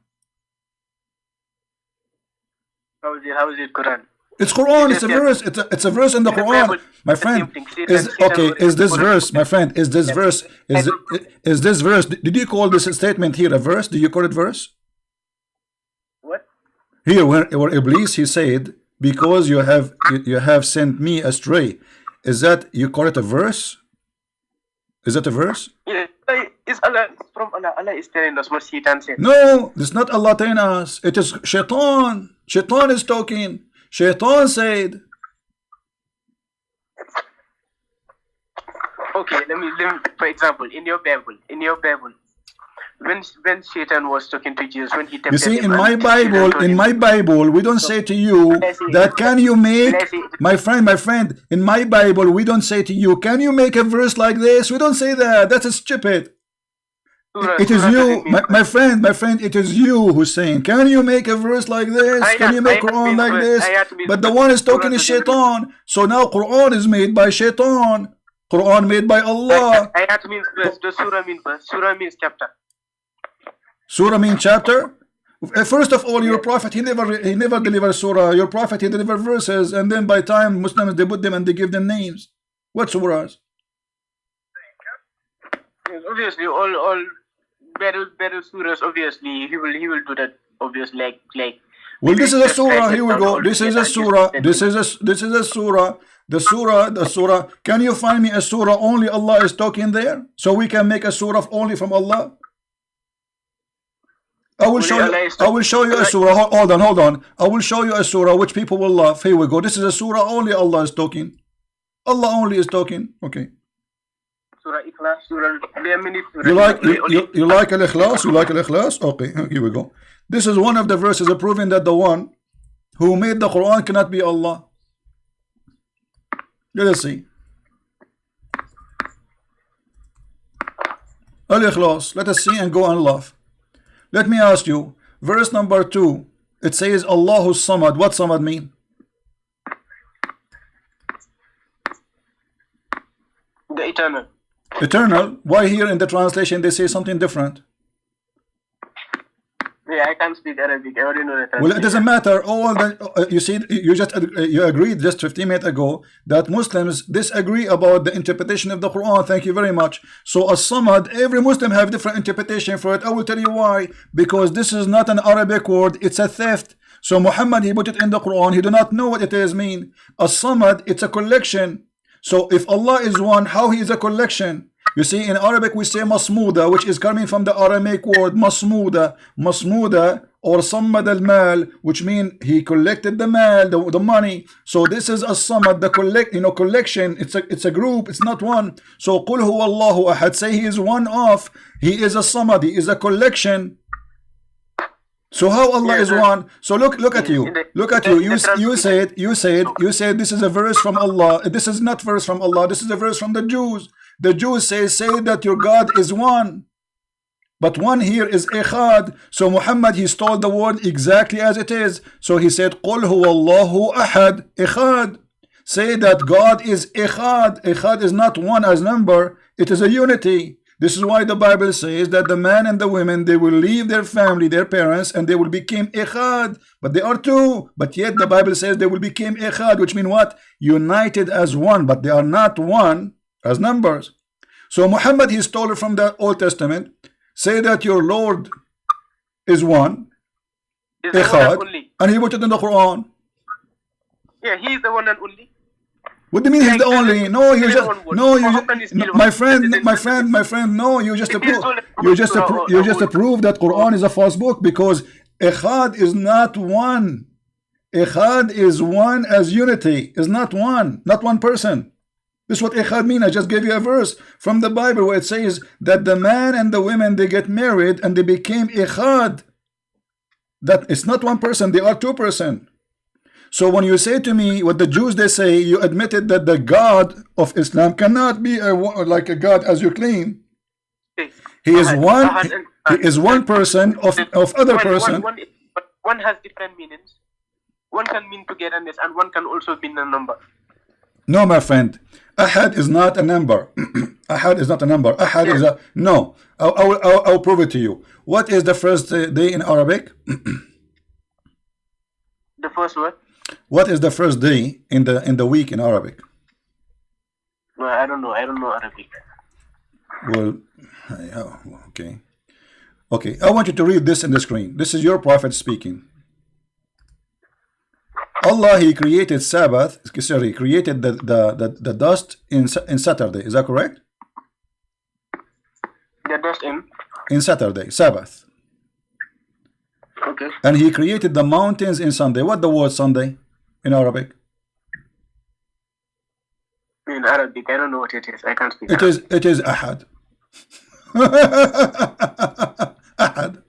How is it Quran? It's Quran. It's a verse. It's a verse in the Quran, my friend. Is this verse, my friend? Is this verse? Is this verse? Did you call this statement here a verse? Do you call it verse? What? Here, where Iblis, he said, because you have sent me astray. Is that, you call it a verse? Is that a verse? Yeah, it's Allah. It's from Allah. Allah is telling us what Shaitan said. No, it's not Allah telling us. It is Shaitan. Shaitan is talking. Shaitan said. Okay, let me for example, in your Bible, when Satan was talking to Jesus, when he tempted you see, him, in my Bible, we don't say to you that can you make, my friend, in my Bible, we don't say to you, can you make a verse like this? We don't say that. That's stupid. It is you, my friend, it is you who's saying, can you make a verse like this? Can you make Quran like this? But the one is talking is Shaitan. So now Quran is made by Shaitan. Quran made by Allah. Ayat means verse. The surah means verse. Surah means chapter. Surah means chapter. First of all, your prophet, he never delivered surah. Your prophet, he delivered verses, and then by time Muslims, they put them and they give them names. What surahs? Yes, obviously, all better surahs. Obviously, he will do that. Obviously, like. Well, this is a surah. Here we go. This is a surah. This is a surah. The surah. Can you find me a surah only Allah is talking there, so we can make a surah only from Allah? I will show you a surah. Hold on. I will show you a surah which people will love. Here we go. This is a surah only Allah is talking. Allah only is talking. Okay. Surah Ikhlas. Surah. There are many surahs. You like Al-Ikhlas? You like Al-Ikhlas? Okay. Here we go. This is one of the verses proving that the one who made the Quran cannot be Allah. Let us see. Al-Ikhlas. Let us see and go and laugh. Let me ask you, verse number 2, it says Allahu Samad. What Samad mean? The eternal. Eternal? Why here in the translation they say something different? Yeah, I can't speak Arabic. I already know that. Well, it doesn't matter. All the you see, you agreed just 15 minutes ago that Muslims disagree about the interpretation of the Quran. Thank you very much. So as-Samad, every Muslim have different interpretation for it. I will tell you why. Because this is not an Arabic word; it's a theft. So Muhammad, he put it in the Quran. He do not know what it is mean. As-Samad, it's a collection. So if Allah is one, how he is a collection? You see, in Arabic we say masmuda, which is coming from the Aramaic word masmuda or sammad al-mal, which mean he collected the mal, the money. So this is a samad, the collection. It's a group, it's not one. So qul huwa Allahu ahad, say he is one of, he is a samad, he is a collection. So how Allah is one? So look at you. You said this is a verse from Allah. This is not verse from Allah. This is a verse from the Jews. The Jews say that your God is one. But one here is Echad. So Muhammad, he stole the word exactly as it is. So he said, Qul huwa Allahu ahad, Echad. Say that God is Echad. Echad is not one as number. It is a unity. This is why the Bible says that the man and the women, they will leave their family, their parents, and they will become Echad. But they are two. But yet the Bible says they will become Echad, which means what? United as one. But they are not one as numbers. So Muhammad, he stole it from the Old Testament. Say that your Lord is one, Echad, and he put it in the Quran. Yeah, he is the one and only. What do you mean he's the only? No, you just my friend. No, you just approve that Quran is a false book, because Echad is not one. Echad is one as unity. Is not one person. This is what Echad mean. I just gave you a verse from the Bible where it says that the man and the women, they get married and they became Echad. That it's not one person, they are two person. So when you say to me what the Jews they say, you admitted that the God of Islam cannot be like a God as you claim. He is one. He is one person of other person. One has different meanings. One can mean togetherness, and one can also mean a number. No, my friend. Ahad is not a number. Ahad is not a number. Ahad is a no. I'll prove it to you. What is the first day in Arabic? The first what? What is the first day in the week in Arabic? Well, I don't know. I don't know Arabic. Well, okay. Okay, I want you to read this in the screen. This is your prophet speaking. Allah, He created Sabbath, sorry, created the dust in Saturday. Is that correct? The dust in Saturday, Sabbath. Okay. And He created the mountains in Sunday. What the word Sunday in Arabic? In Arabic, I don't know what it is. I can't speak. It is Ahad. Ahad.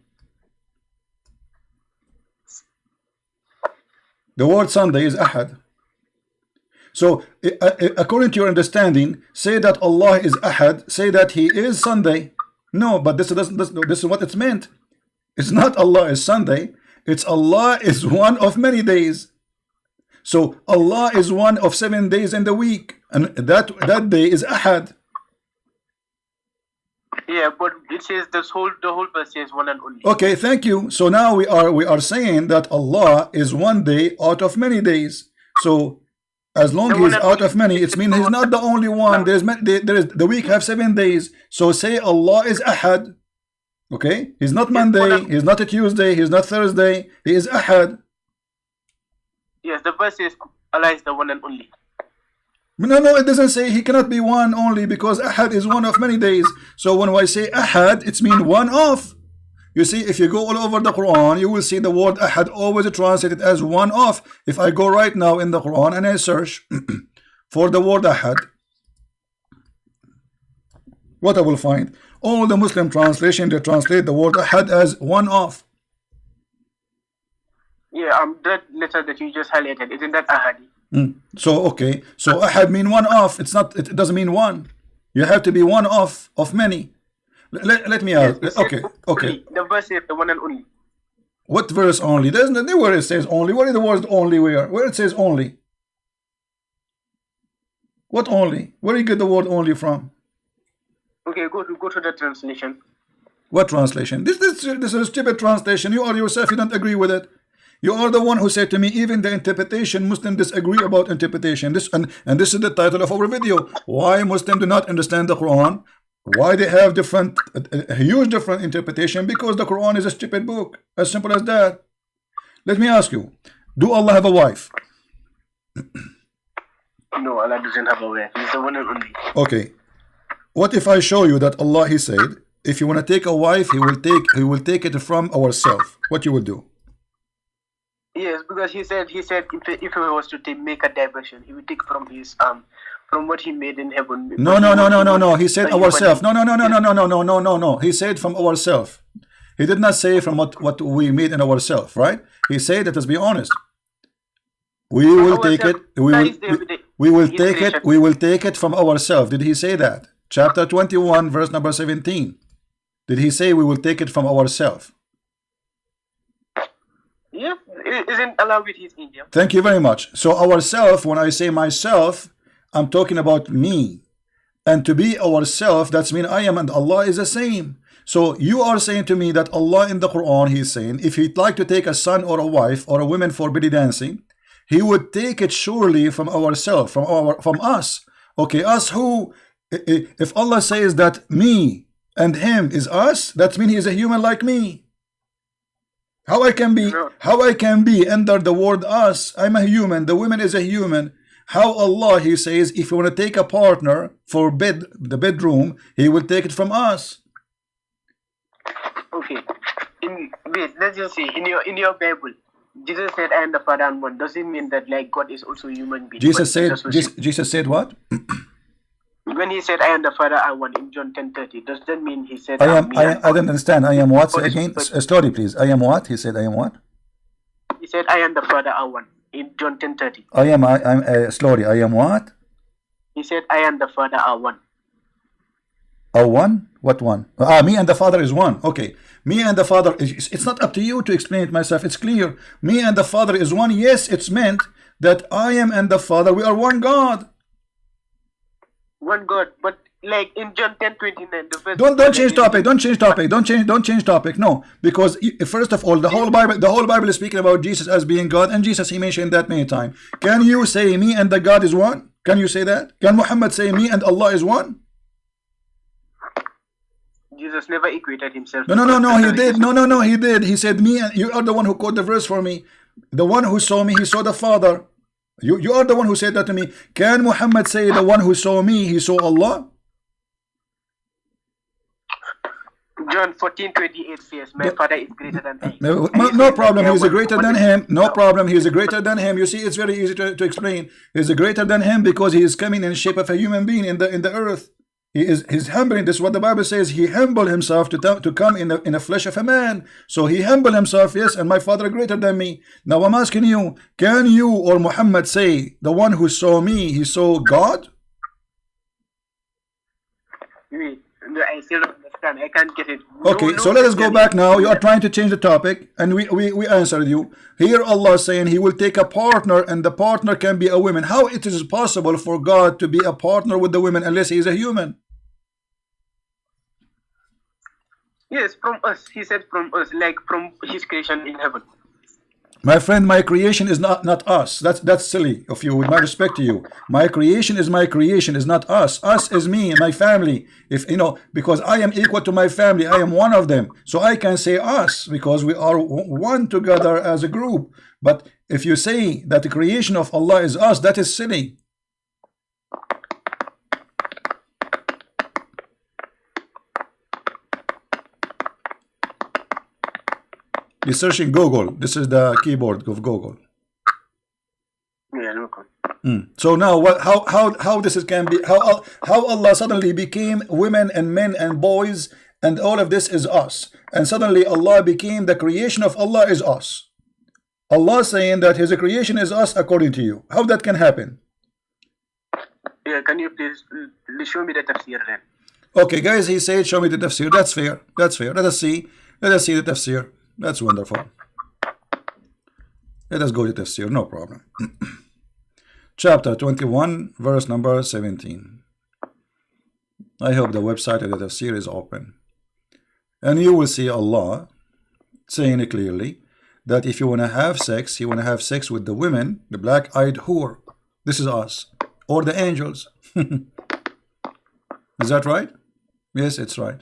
The word Sunday is Ahad. So according to your understanding, say that Allah is Ahad, say that He is Sunday. No, but this is what it's meant. It's not Allah is Sunday, it's Allah is one of many days. So Allah is one of 7 days in the week, and that day is Ahad. Yeah, but it says the whole verse says one and only. Okay, thank you. So now we are saying that Allah is one day out of many days. So as long as He's out of many, it means He's not the only one. There is the week have 7 days. So say Allah is Ahad. Okay, He's not Monday, He's not a Tuesday, He's not Thursday, He is Ahad. Yes, the verse says Allah is the one and only. No, it doesn't say He cannot be one only, because Ahad is one of many days. So when I say Ahad, it's mean one of. You see, if you go all over the Quran, you will see the word Ahad always translated as one of. If I go right now in the Quran and I search for the word Ahad, what I will find? All the Muslim translation, they translate the word Ahad as one of. Yeah, that letter that you just highlighted, isn't that Ahadi? So okay, so Ahad mean one of. It doesn't mean one. You have to be one of many. Let me ask. Yes, Okay. The verse says the one and only. What verse only? There's nothing where it says only. What is the word only? Where it says only? What only? Where do you get the word only from? Okay, go to the translation. What translation? This is a stupid translation. You are yourself, you don't agree with it. You are the one who said to me, even the interpretation, Muslims disagree about interpretation. This is the title of our video. Why Muslims do not understand the Quran? Why they have a huge different interpretation? Because the Quran is a stupid book. As simple as that. Let me ask you, do Allah have a wife? No, Allah doesn't have a wife. He's the one and only. Okay. What if I show you that Allah, He said, if you want to take a wife, He will take it from ourselves. What you will do? Yes, because he said if he was to make a diversion, He would take from his from what He made in heaven. No. He said ourselves. No. He said from ourselves. He did not say from what we made in ourselves, right? He said that, let's be honest. We will take it. We will take it from ourselves. Did He say that? Chapter 21, verse number 17. Did He say we will take it from ourselves? Yeah, isn't Allah with His angel? Thank you very much. So ourself, when I say myself, I'm talking about me. And to be ourself, that's mean I am and Allah is the same. So you are saying to me that Allah in the Quran, He's saying, if He'd like to take a son or a wife or a woman for belly dancing, He would take it surely from ourselves, from us. Okay, us who? If Allah says that me and Him is us, that means He is a human like me. How I can be under the word us? I'm a human. The woman is a human. How Allah, He says, if you want to take a partner for the bedroom, He will take it from us. Okay. Let's just see. In your Bible, Jesus said, "I am the Father and one." Does it mean that like God is also a human being? Jesus said what? When he said, "I am the Father, I one" in John 10:30, does that mean he said, I am. me I don't understand. I am what? Say Holy again. Spirit. Slowly, please. I am what? He said. I am what? He said, "I am the Father, I one" in John 10:30. I am. I'm slowly. I am what? He said, "I am the Father, I one." A one? What one? Me and the Father is one. Okay. Me and the Father is. It's not up to you to explain it myself. It's clear. Me and the Father is one. Yes, it's meant that I am and the Father, we are one God. One God, but like in John 10:29, the verse. Don't change topic. Don't change topic. Don't change topic. No, because first of all, the whole Bible is speaking about Jesus as being God, and Jesus, he mentioned that many times. Can you say me and the God is one? Can you say that? Can Muhammad say me and Allah is one? Jesus never equated himself. No, he did. No, he did. He said me, and you are the one who quote the verse for me. The one who saw me, he saw the Father. You are the one who said that to me. Can Muhammad say the one who saw me, he saw Allah? John 14:28 says, "My Father is greater than I." No problem. He is greater than him. No problem. He is greater than him. You see, it's very easy to explain. He is greater than him because he is coming in the shape of a human being in the earth. He's humbling. This is what the Bible says. He humbled himself to come in the flesh of a man. So he humbled himself. Yes, and my Father greater than me. Now I'm asking you, can you or Muhammad say the one who saw me, he saw God? I still don't understand. I can't get it. Okay, so let us go back now. You are trying to change the topic, and we answered you. Here Allah is saying he will take a partner, and the partner can be a woman. How it is possible for God to be a partner with the women unless he is a human? Yes, from us. He said from us, like from his creation in heaven. My friend, my creation is not us. That's silly of you, with my respect to you. My creation is not us. Us is me and my family. If you know, because I am equal to my family, I am one of them. So I can say us because we are one together as a group. But if you say that the creation of Allah is us, that is silly. You're searching Google. This is the keyboard of Google. Yeah, look. So now, how this can be? How Allah suddenly became women and men and boys, and all of this is us, and suddenly Allah became the creation of Allah is us. Allah saying that His creation is us according to you. How that can happen? Yeah, can you please show me the tafsir then? Okay, guys, he said, show me the tafsir. That's fair. That's fair. Let us see the tafsir. That's wonderful. Let us go to tafsir, no problem. Chapter 21, verse number 17. I hope the website of the tafsir is open. And you will see Allah saying it clearly that if you want to have sex, you want to have sex with the women, the black-eyed whore. This is us. Or the angels. Is that right? Yes, it's right.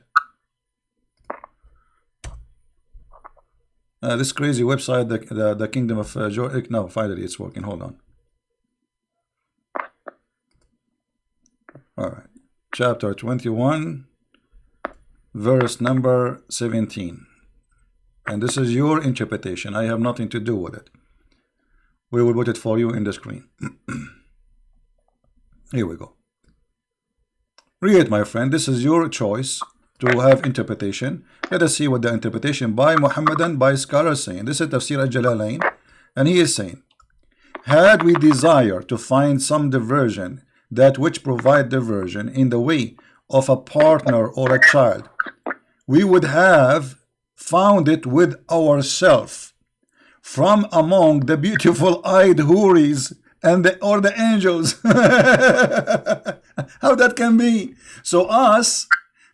This crazy website, the Kingdom of Jordan. No, finally it's working. Hold on. All right. Chapter 21, verse number 17. And this is your interpretation. I have nothing to do with it. We will put it for you in the screen. Here we go. Read, my friend. This is your choice to have interpretation. Let us see what the interpretation by Muhammadan, by scholars saying. This is Tafsir al-Jalalain, and he is saying, had we desire to find some diversion, that which provide diversion in the way of a partner or a child, we would have found it with ourselves from among the beautiful-eyed houris and the angels. How that can be? So us,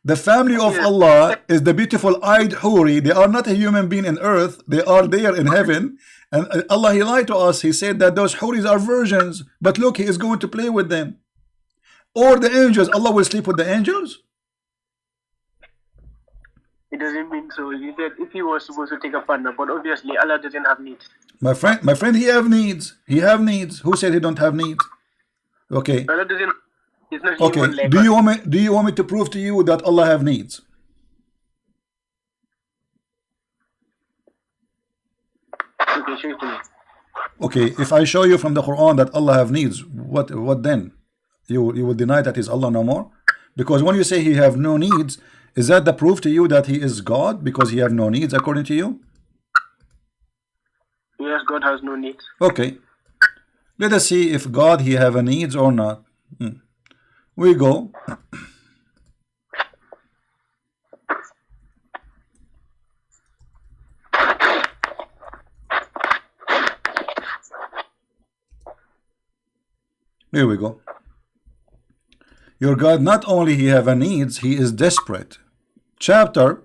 the family of Allah, is the beautiful-eyed houri. They are not a human being in earth. They are there in heaven. And Allah, He lied to us. He said that those houris are virgins. But look, He is going to play with them. Or the angels. Allah will sleep with the angels? It doesn't mean so. He said if he was supposed to take a partner, but obviously Allah doesn't have needs. My friend, He have needs. He have needs. Who said He don't have needs? Okay. Allah doesn't. He's not okay. Like do you want me to prove to you that Allah have needs? Okay, show it to me. Okay, if I show you from the Quran that Allah have needs, what then? You will deny that he's Allah no more? Because when you say he have no needs, is that the proof to you that he is God because he have no needs according to you? Yes, God has no needs. Okay. Let us see if God he have a needs or not. We go. Here we go. Your God not only he have a needs, he is desperate. Chapter,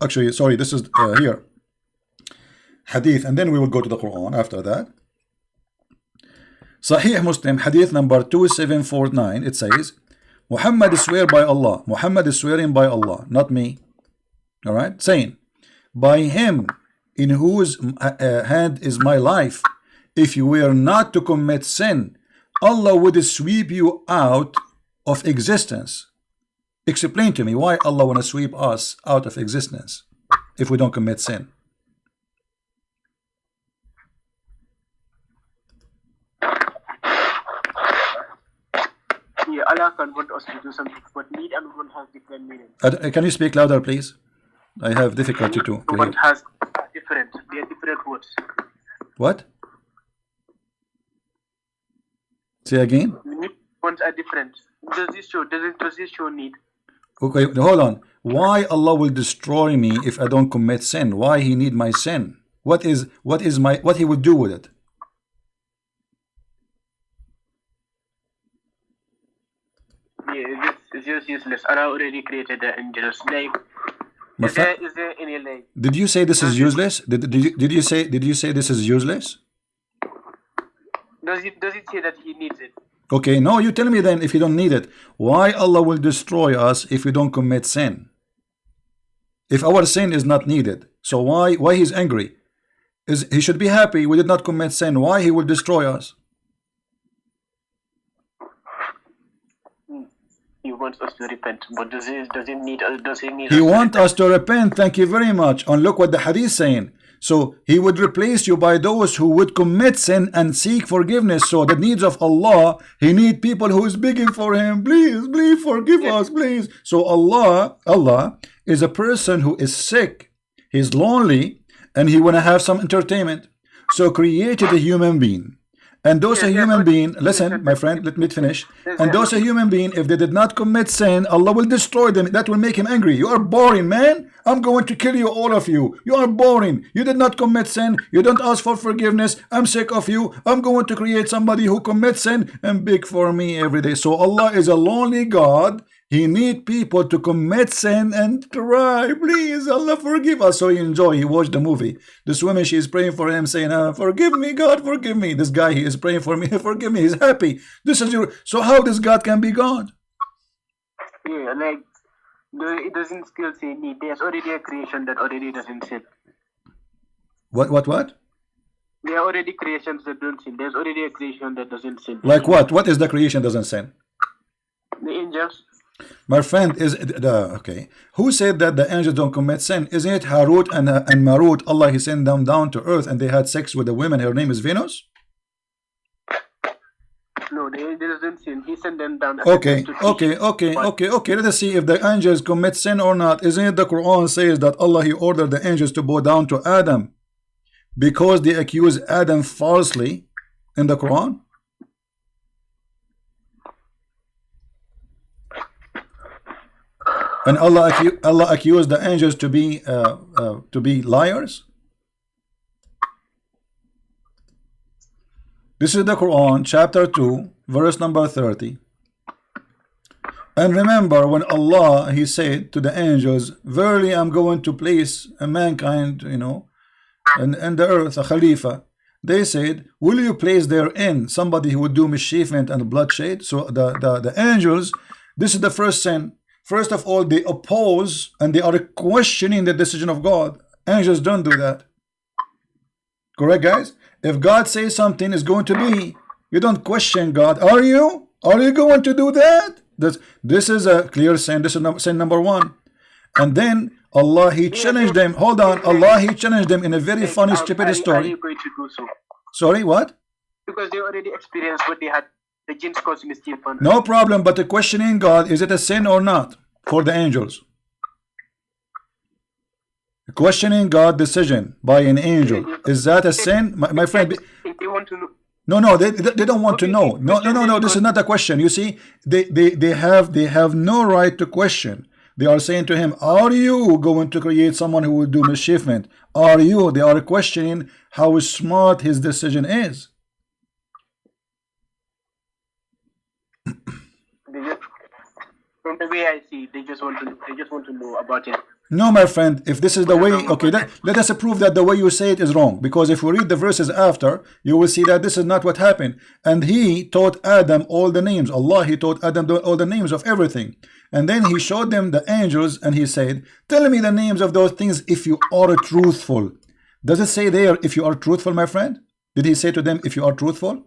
actually, sorry, this is here. Hadith, and then we will go to the Quran after that. Sahih Muslim, hadith number 2749, it says, Muhammad is swear by Allah. Muhammad is swearing by Allah, not me. Alright, saying, by him in whose hand is my life, if you were not to commit sin, Allah would sweep you out of existence. Explain to me why Allah want to sweep us out of existence if we don't commit sin. Yeah, Allah can want us to do something, but need and want has different meaning. Can you speak louder, please? I have difficulty to hear. Want has different. They are different words. What? Say again. Ones are different. Does this show need? Okay, hold on. Why Allah will destroy me if I don't commit sin? Why he need my sin? What he would do with it? Yeah, it's just useless. Allah already created the angels. Like, is there any like? Did you say this is useless? Did you say this is useless? Does it say that he needs it? Okay, no, you tell me then if you don't need it. Why Allah will destroy us if we don't commit sin? If our sin is not needed. So why he's angry? He should be happy we did not commit sin. Why he will destroy us? He wants us to repent, but does he need He wants us to repent. Thank you very much. And look what the hadith saying. So he would replace you by those who would commit sin and seek forgiveness. So the needs of Allah, he need people who is begging for him, please forgive us, please. So Allah is a person who is sick, he's lonely, and he want to have some entertainment. So created a human being. And those a human being, listen, my friend, let me finish. And those a human being, if they did not commit sin, Allah will destroy them. That will make him angry. You are boring, man. I'm going to kill you, all of you. You are boring. You did not commit sin. You don't ask for forgiveness. I'm sick of you. I'm going to create somebody who commits sin and beg for me every day. So Allah is a lonely God. He need people to commit sin and try. Please, Allah, forgive us. So he enjoy. He watched the movie. This woman, she is praying for him, saying, forgive me, God, forgive me. This guy, he is praying for me, forgive me. He's happy. This is your. So how this God can be God? Yeah, like it doesn't still say need. There's already a creation that already doesn't sin. What? There are already creations that don't sin. There's already a creation that doesn't sin. Like what? What is the creation doesn't sin? The angels. My friend, is okay? Who said that the angels don't commit sin? Isn't it Harut and Marut? Allah he sent them down to earth and they had sex with a woman. Her name is Venus. No, the angels didn't sin. He sent them down. Okay. Let us see if the angels commit sin or not. Isn't it the Quran says that Allah he ordered the angels to bow down to Adam because they accused Adam falsely in the Quran? And Allah accused the angels to be liars. This is the Quran, chapter 2, verse number 30. And remember when Allah he said to the angels, verily I'm going to place a mankind, and the earth, a Khalifa. They said, will you place therein somebody who would do mischievement and bloodshed? So the angels, this is the first sin. First of all, they oppose and they are questioning the decision of God. Angels don't do that. Correct, guys? If God says something is going to be, you don't question God. Are you? Are you going to do that? This is a clear sin. This is sin number one. And then Allah, he challenged them. Hold on. Allah, he challenged them in a very funny, stupid story. Are you going to do so? Sorry, what? Because they already experienced what they had the jinns cause mischief. No problem, but the questioning God, is it a sin or not for the angels? Questioning God decision by an angel, is that a sin, my friend? They want to know. No, they don't want to know. No. This is not a question. You see, they have no right to question. They are saying to him, "Are you going to create someone who will do mischievement? Are you?" They are questioning how smart his decision is. From the way I see, they just want to know about it. No, my friend, if this is the way, okay, let us prove that the way you say it is wrong. Because if we read the verses after, you will see that this is not what happened. And he taught Adam all the names. Allah, he taught Adam all the names of everything. And then he showed them the angels and he said, "Tell me the names of those things if you are truthful." Does it say there, if you are truthful, my friend? Did he say to them, if you are truthful?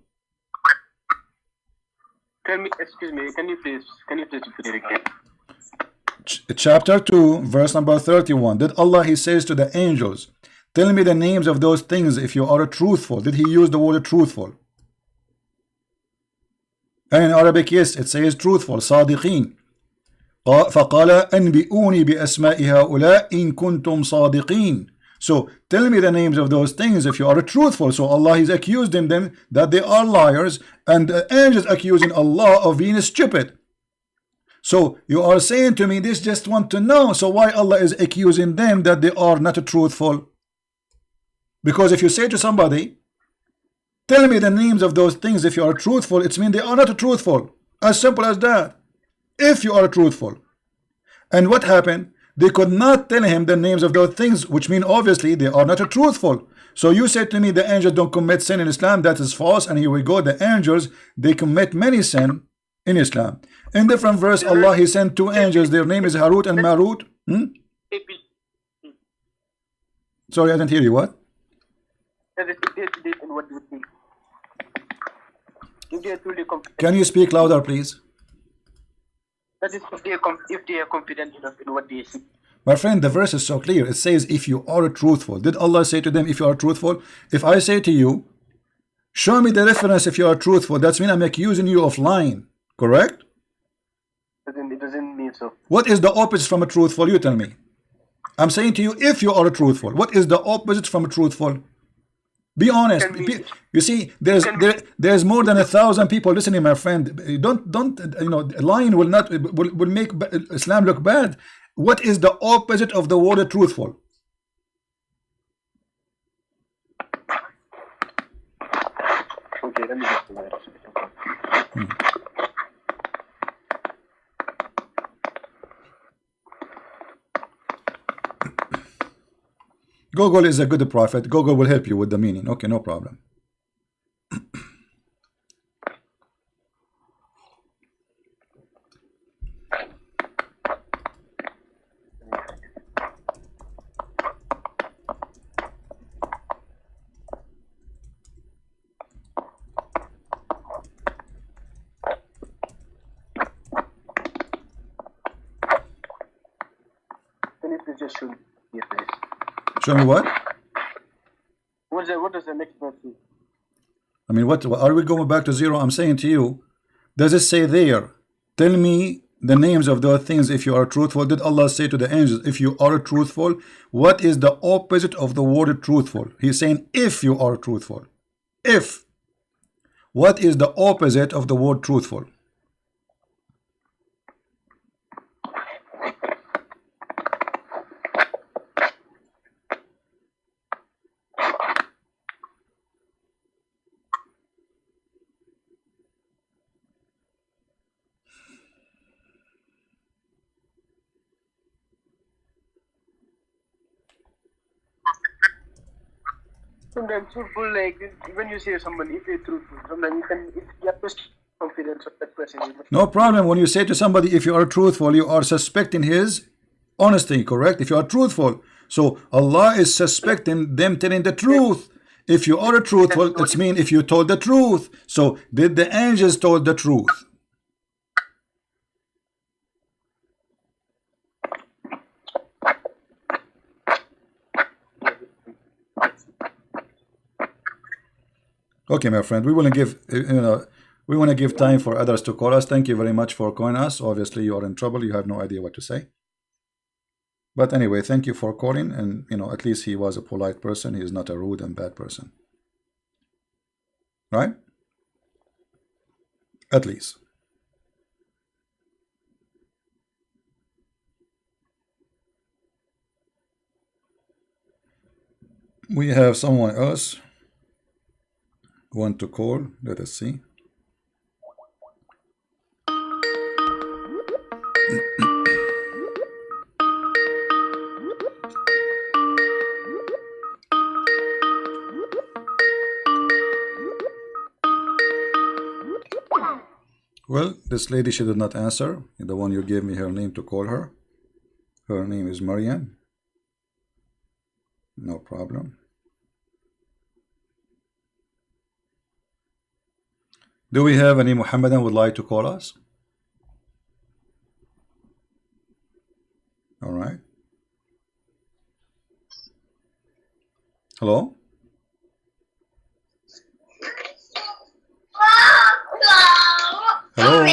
Excuse me, can you please repeat it again? Chapter 2, verse number 31. Did Allah, he says to the angels, "Tell me the names of those things if you are truthful." Did he use the word truthful? And in Arabic, yes, it says truthful, صادقين. فقال أنبئوني بأسماء هؤلاء إن كنتم صادقين. So tell me the names of those things if you are truthful. So Allah is accusing them that they are liars, and the angels accusing Allah of being stupid. So you are saying to me, this just want to know. So why Allah is accusing them that they are not truthful? Because if you say to somebody, "Tell me the names of those things if you are truthful," it means they are not truthful. As simple as that. If you are truthful. And what happened? They could not tell him the names of those things, which mean obviously they are not truthful. So you said to me the angels don't commit sin in Islam. That is false. And here we go. The angels, they commit many sin in Islam. In different verse, Allah, he sent two angels. Their name is Harut and Marut. Sorry, I didn't hear you. What? Can you speak louder, please? That is if they are confident enough in what they see. My friend, the verse is so clear. It says, if you are truthful. Did Allah say to them, if you are truthful? If I say to you, show me the reference if you are truthful, that's mean I'm accusing you of lying. Correct? It doesn't mean so. What is the opposite from a truthful? You tell me. I'm saying to you, if you are truthful. What is the opposite from a truthful? Be honest. You see, there's more than 1,000 people listening, my friend. Don't you know? Lying will make Islam look bad. What is the opposite of the word truthful? Okay, let me just do that. Google is a good prophet. Google will help you with the meaning. Okay, no problem. Can you please just show me? Yes, please. Show me what? What does the next verse say? I mean, what are we going back to zero? I'm saying to you, does it say there, tell me the names of those things if you are truthful? Did Allah say to the angels, if you are truthful? What is the opposite of the word truthful? He's saying if you are truthful. If. What is the opposite of the word truthful? Sometimes truthful, like when you say someone, if you're truthful, sometimes you have to confidence of that person. No problem. When you say to somebody, if you are truthful, you are suspecting his honesty, correct? If you are truthful, so Allah is suspecting them telling the truth. If you are truthful, it's mean if you told the truth. So did the angels told the truth? Okay, my friend, we will give, you know, We want to give time for others to call us. Thank you very much for calling us. Obviously, you are in trouble. You have no idea what to say. But anyway, thank you for calling. And, you know, at least he was a polite person. He is not a rude and bad person. Right? At least. We have someone else want to call. Let us see. Well, this lady, she did not answer. The one you gave me her name to call her. Her name is Mariam. No problem. Do we have any Muhammadan would like to call us? All right. Hello? Hello?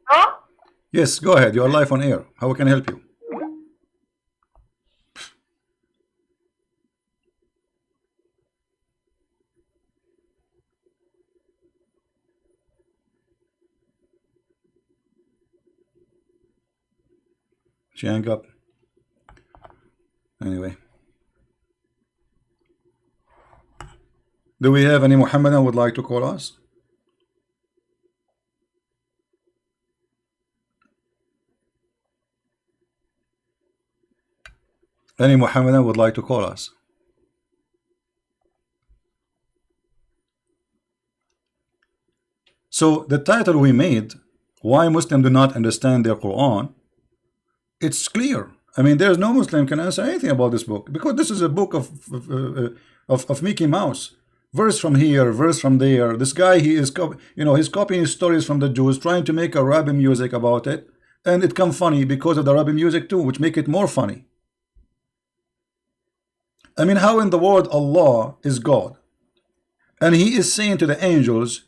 Huh? Yes, go ahead. You are live on air. How can I help you? She hung up. Anyway. Do we have any Muhammadan would like to call us? Any Muhammadan would like to call us? So the title we made, why Muslims do not understand their Quran, it's clear. I mean, there's no Muslim can answer anything about this book, because this is a book of Mickey Mouse. Verse from here, verse from there. This guy, he is, he's copying stories from the Jews, trying to make a Arabic music about it, and it come funny because of the Arabic music too, which make it more funny. I mean, how in the world Allah is God, and He is saying to the angels,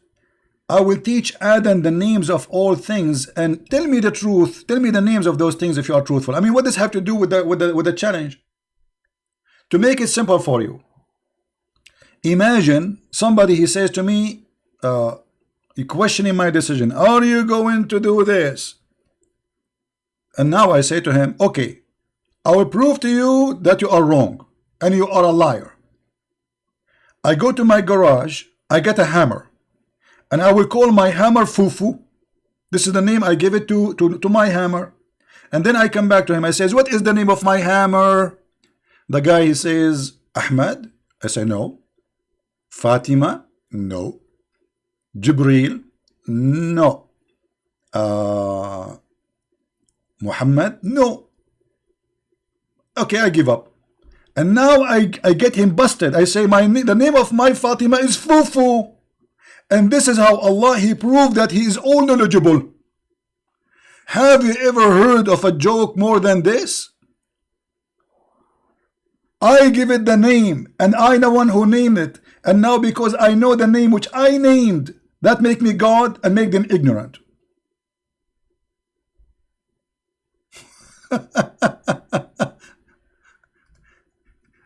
I will teach Adam the names of all things, and tell me the truth. Tell me the names of those things if you are truthful. I mean, what does have to do with the challenge? To make it simple for you, imagine somebody, he says to me, questioning my decision. Are you going to do this? And now I say to him, okay, I will prove to you that you are wrong and you are a liar. I go to my garage, I get a hammer, and I will call my hammer Fufu. This is the name I give it to my hammer. And then I come back to him. I says, what is the name of my hammer? The guy, he says, Ahmad. I say, no. Fatima? No. Jibril? No. Muhammad? No. Okay, I give up. And now I get him busted. I say, the name of my Fatima is Fufu. And this is how Allah, He proved that He is all knowledgeable. Have you ever heard of a joke more than this? I give it the name, and I the one who named it. And now because I know the name which I named, that make me God and make them ignorant.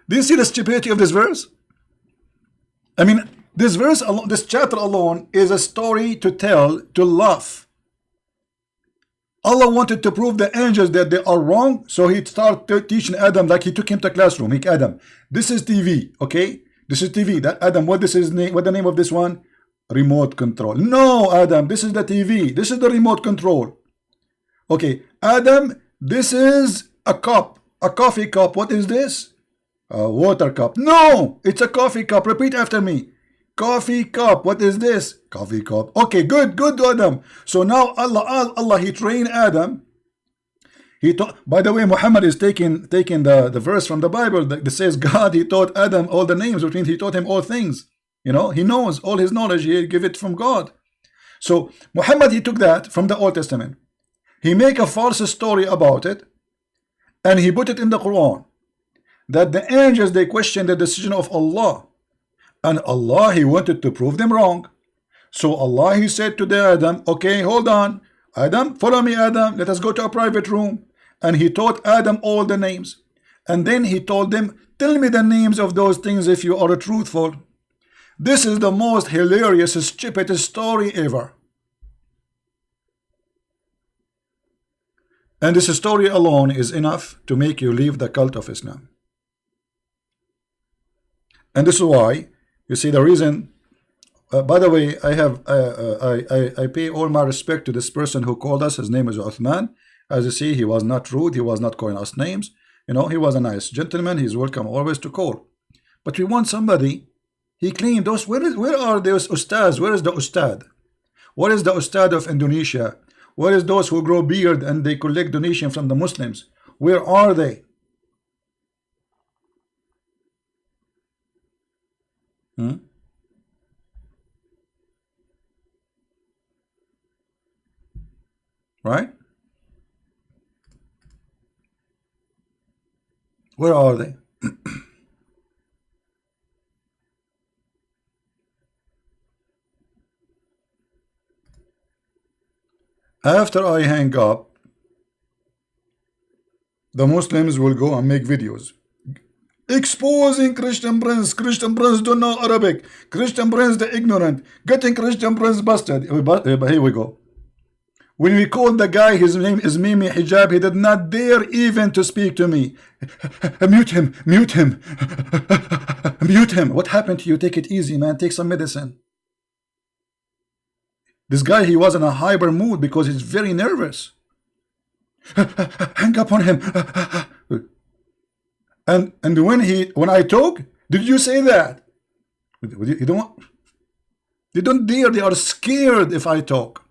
Do you see the stupidity of this verse? I mean, this verse alone, this chapter alone, is a story to tell, to laugh. Allah wanted to prove the angels that they are wrong, so He started teaching Adam, like He took him to classroom. He, Adam, this is TV, okay? This is TV. That Adam, what this is name? What the name of this one? Remote control. No, Adam, this is the TV. This is the remote control. Okay, Adam, this is a cup, a coffee cup. What is this? A water cup. No, it's a coffee cup. Repeat after me. Coffee cup. What is this? Coffee cup. Okay, good, Adam. So now Allah, He trained Adam. He taught. By the way, Muhammad is taking the verse from the Bible that says God, He taught Adam all the names, which means He taught him all things. You know, he knows all his knowledge. He give it from God. So Muhammad, he took that from the Old Testament. He make a false story about it, and he put it in the Quran. That the angels, they questioned the decision of Allah, and Allah, He wanted to prove them wrong. So Allah, he said to the Adam, okay, hold on, Adam, follow me, Adam, let us go to a private room. And he taught Adam all the names. And then he told them, tell me the names of those things if you are truthful. This is the most hilarious, stupidest story ever. And this story alone is enough to make you leave the cult of Islam. And this is why, you see, the reason, by the way, I pay all my respect to this person who called us. His name is Uthman. As you see, he was not rude, he was not calling us names. You know, he was a nice gentleman. He's welcome always to call. But we want somebody. He claimed those. Where are those ustads? Where is the ustad? What is the ustad of Indonesia? Where is those who grow beard and they collect donation from the Muslims? Where are they? Right? Where are they? After I hang up, the Muslims will go and make videos exposing Christian Prince. Christian Prince don't know Arabic. Christian Prince the ignorant. Getting Christian Prince busted. Here we go. When we called the guy, his name is Mimi Hijab, he did not dare even to speak to me. Mute him, mute him, mute him. What happened to you? Take it easy, man. Take some medicine. This guy, he was in a hyper mood because he's very nervous. Hang up on him. And when I talk, did you say that? You don't. They don't dare. They are scared if I talk.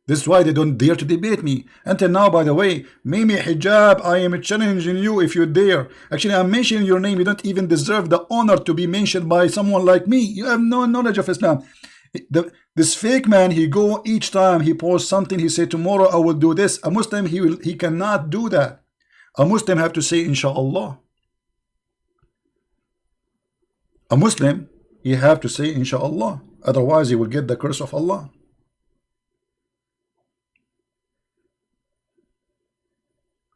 This is why they don't dare to debate me. Until now, by the way, Mimi Hijab, I am challenging you if you dare. Actually, I'm mentioning your name. You don't even deserve the honor to be mentioned by someone like me. You have no knowledge of Islam. This fake man, he go each time he posts something, he say tomorrow I will do this. A Muslim, he cannot do that. A Muslim have to say inshallah. A Muslim, he have to say inshallah. Otherwise, he will get the curse of Allah.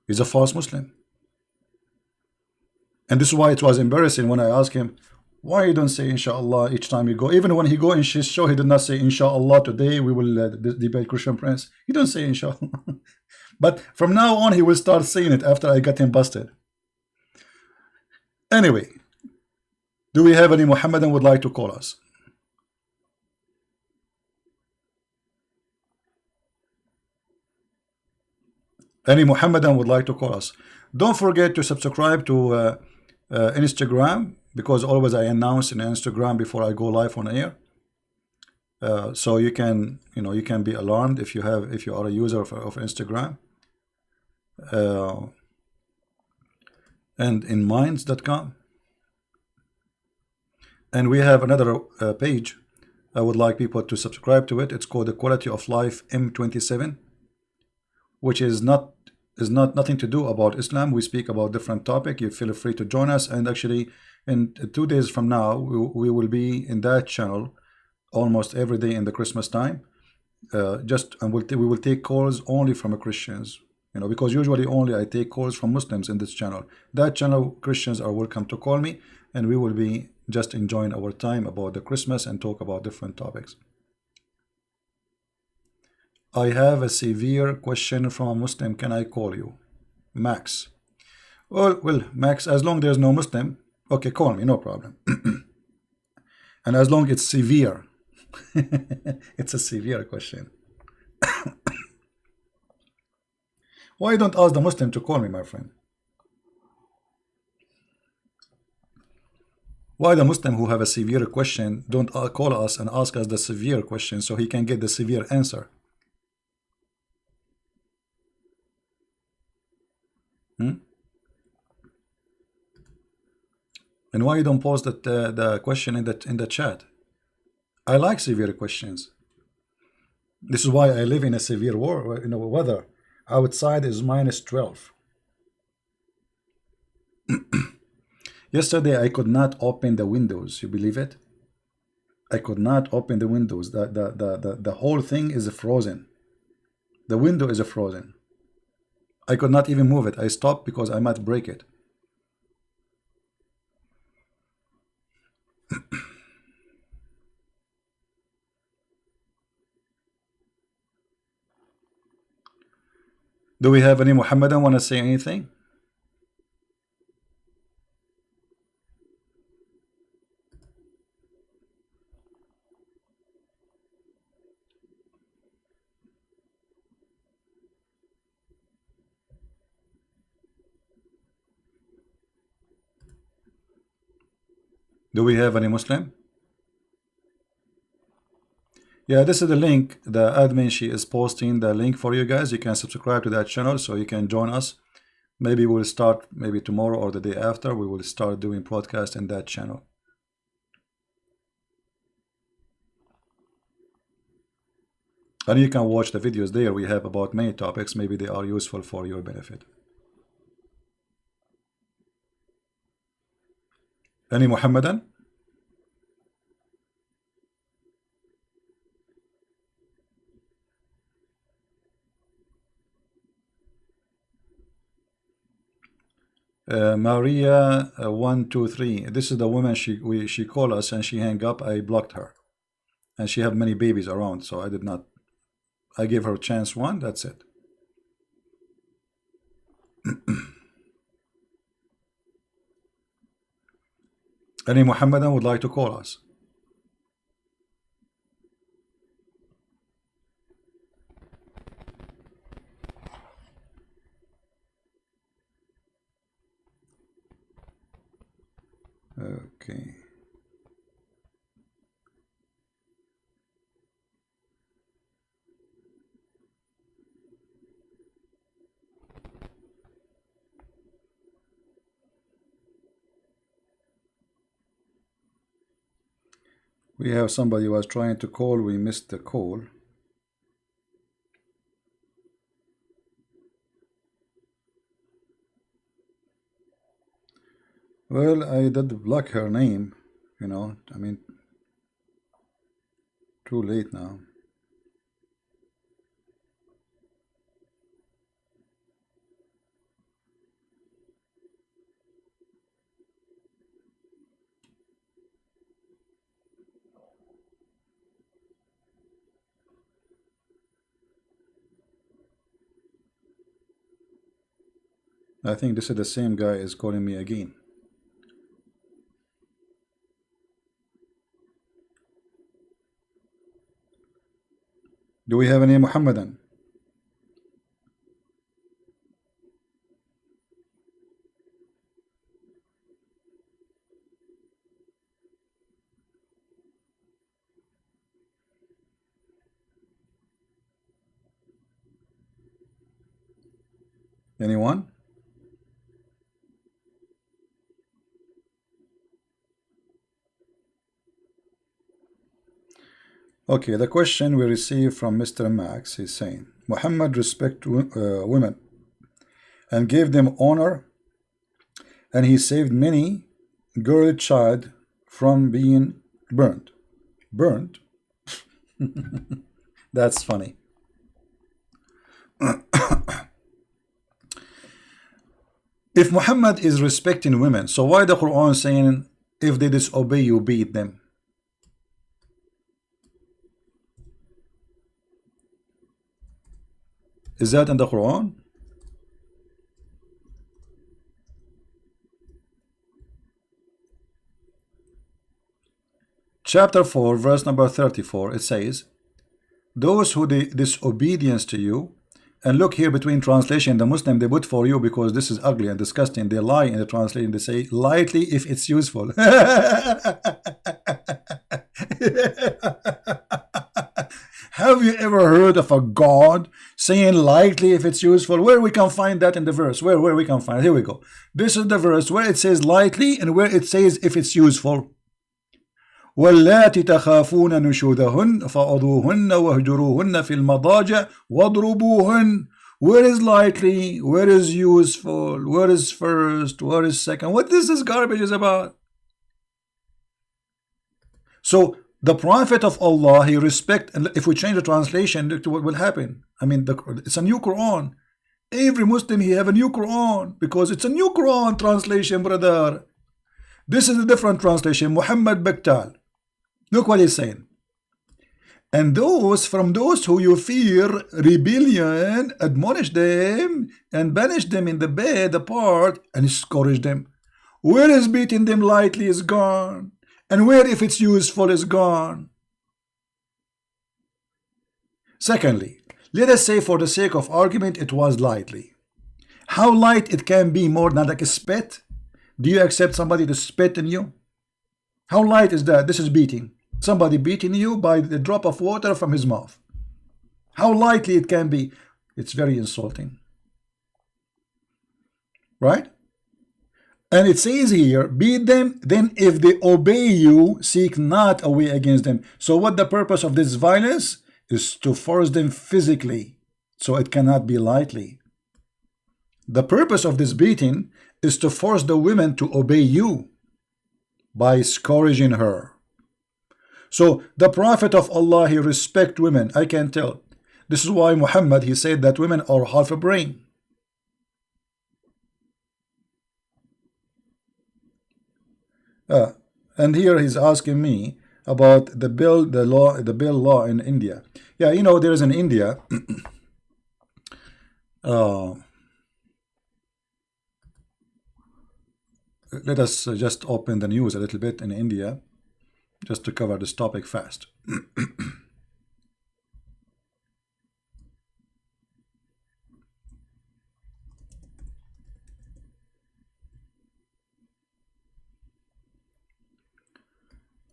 He's a false Muslim. And this is why it was embarrassing when I asked him, why you don't say inshallah each time you go? Even when he go in his show, he did not say inshallah today we will debate Christian Prince. He don't say inshallah. But from now on, he will start saying it after I got him busted. Anyway, do we have any Muhammadan would like to call us? Any Muhammadan would like to call us? Don't forget to subscribe to Instagram, because always I announce in Instagram before I go live on air. So you can be alarmed if you are a user of Instagram. And in minds.com. And we have another page. I would like people to subscribe to it. It's called the Quality of Life M27, which is nothing to do about Islam. We speak about different topic. You feel free to join us. And actually, in 2 days from now, we will be in that channel almost every day in the Christmas time. And we will take calls only from Christians. Because usually only I take calls from Muslims in this channel. That channel, Christians are welcome to call me, and we will be just enjoying our time about the Christmas and talk about different topics. I have a severe question from a Muslim. Can I call you? Max. Well, Max, as long as there's no Muslim, okay, call me, no problem. And as long as it's severe, it's a severe question. Why don't ask the Muslim to call me, my friend? Why the Muslim who have a severe question don't call us and ask us the severe question so he can get the severe answer? And why you don't post the question in the chat? I like severe questions. This is why I live in a severe weather. Outside is -12. Yesterday I could not open the windows. You believe it? I could not open the windows. The whole thing is frozen. The window is frozen. I could not even move it. I stopped because I might break it. Do we have any Muhammadan want to say anything? Do we have any Muslim? Yeah, this is the link. The admin, she is posting the link for you guys. You can subscribe to that channel so you can join us. Maybe we'll start, maybe tomorrow or the day after, we will start doing podcast in that channel. And you can watch the videos there. We have about many topics. Maybe they are useful for your benefit. Any Muhammadan? Maria 123. This is the woman she called us and she hung up. I blocked her, and she have many babies around, so I did not. I gave her chance one. That's it. Any Muhammadan would like to call us? Okay. We have somebody who was trying to call. We missed the call. Well, I did block her name, you know, I mean, too late now. I think this is the same guy is calling me again. Do we have any Muhammadan? Anyone? Okay, the question we received from Mr. Max is saying, Muhammad respect women and gave them honor, and he saved many girl child from being burnt. Burnt? That's funny. If Muhammad is respecting women, so why the Quran saying if they disobey you beat them? Is that in the Quran? Chapter 4, verse number 34, it says, those who disobedience to you, and look here between translation, the Muslim, they put for you because this is ugly and disgusting. They lie in the translation. They say lightly if it's useful. Have you ever heard of a God saying lightly if it's useful? Where we can find that in the verse? Where we can find it? Here we go. This is the verse where it says lightly and where it says if it's useful. وَاللَّاتِ تَخَافُونَ نُشُوذَهُنَّ فَعُضُوهُنَّ وَهْجُرُوهُنَّ فِي الْمَضَاجِعِ وَاضْرُبُوهُنَّ. Where is lightly? Where is useful? Where is first? Where is second? What this garbage is about? So The Prophet of Allah, he respect, and if we change the translation, look to what will happen. I mean, it's a new Quran. Every Muslim, he have a new Quran, because it's a new Quran translation, brother. This is a different translation. Muhammad Bektal. Look what he's saying. And those from those who you fear rebellion, admonish them and banish them in the bed apart and scourge them. Where is beating them lightly is gone, and where if it's useful is gone. Secondly, let us say for the sake of argument it was lightly. How light it can be more than like a spit? Do you accept somebody to spit in you? How light is that? This is beating. Somebody beating you by the drop of water from his mouth. How lightly it can be. It's very insulting. Right? And it says here, beat them, then if they obey you, seek not a way against them. So what the purpose of this violence is to force them physically. So it cannot be lightly. The purpose of this beating is to force the women to obey you by scourging her. So the Prophet of Allah, he respect women. I can tell. This is why Muhammad, he said that women are half a brain. And here he's asking me about the bill law in India. Yeah, you know, there is in India. Let us just open the news a little bit in India, just to cover this topic fast.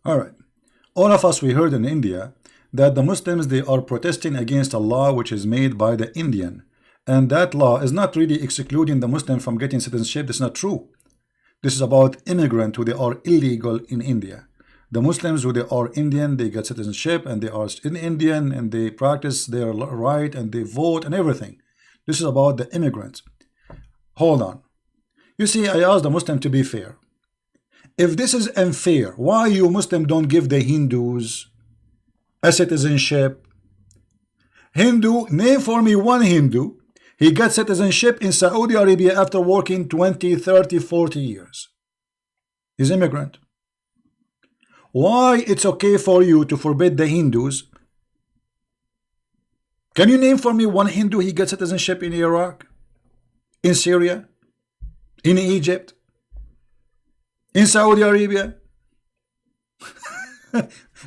All right. All of us, we heard in India that the Muslims, they are protesting against a law which is made by the Indian. And that law is not really excluding the Muslim from getting citizenship. That's not true. This is about immigrants who they are illegal in India. The Muslims who they are Indian, they get citizenship and they are in Indian and they practice their right and they vote and everything. This is about the immigrants. Hold on. You see, I asked the Muslim to be fair. If this is unfair, why you Muslim don't give the Hindus a citizenship? Hindu, name for me one Hindu. He got citizenship in Saudi Arabia after working 20, 30, 40 years. He's immigrant. Why it's okay for you to forbid the Hindus? Can you name for me one Hindu he got citizenship in Iraq, in Syria, in Egypt, in Saudi Arabia?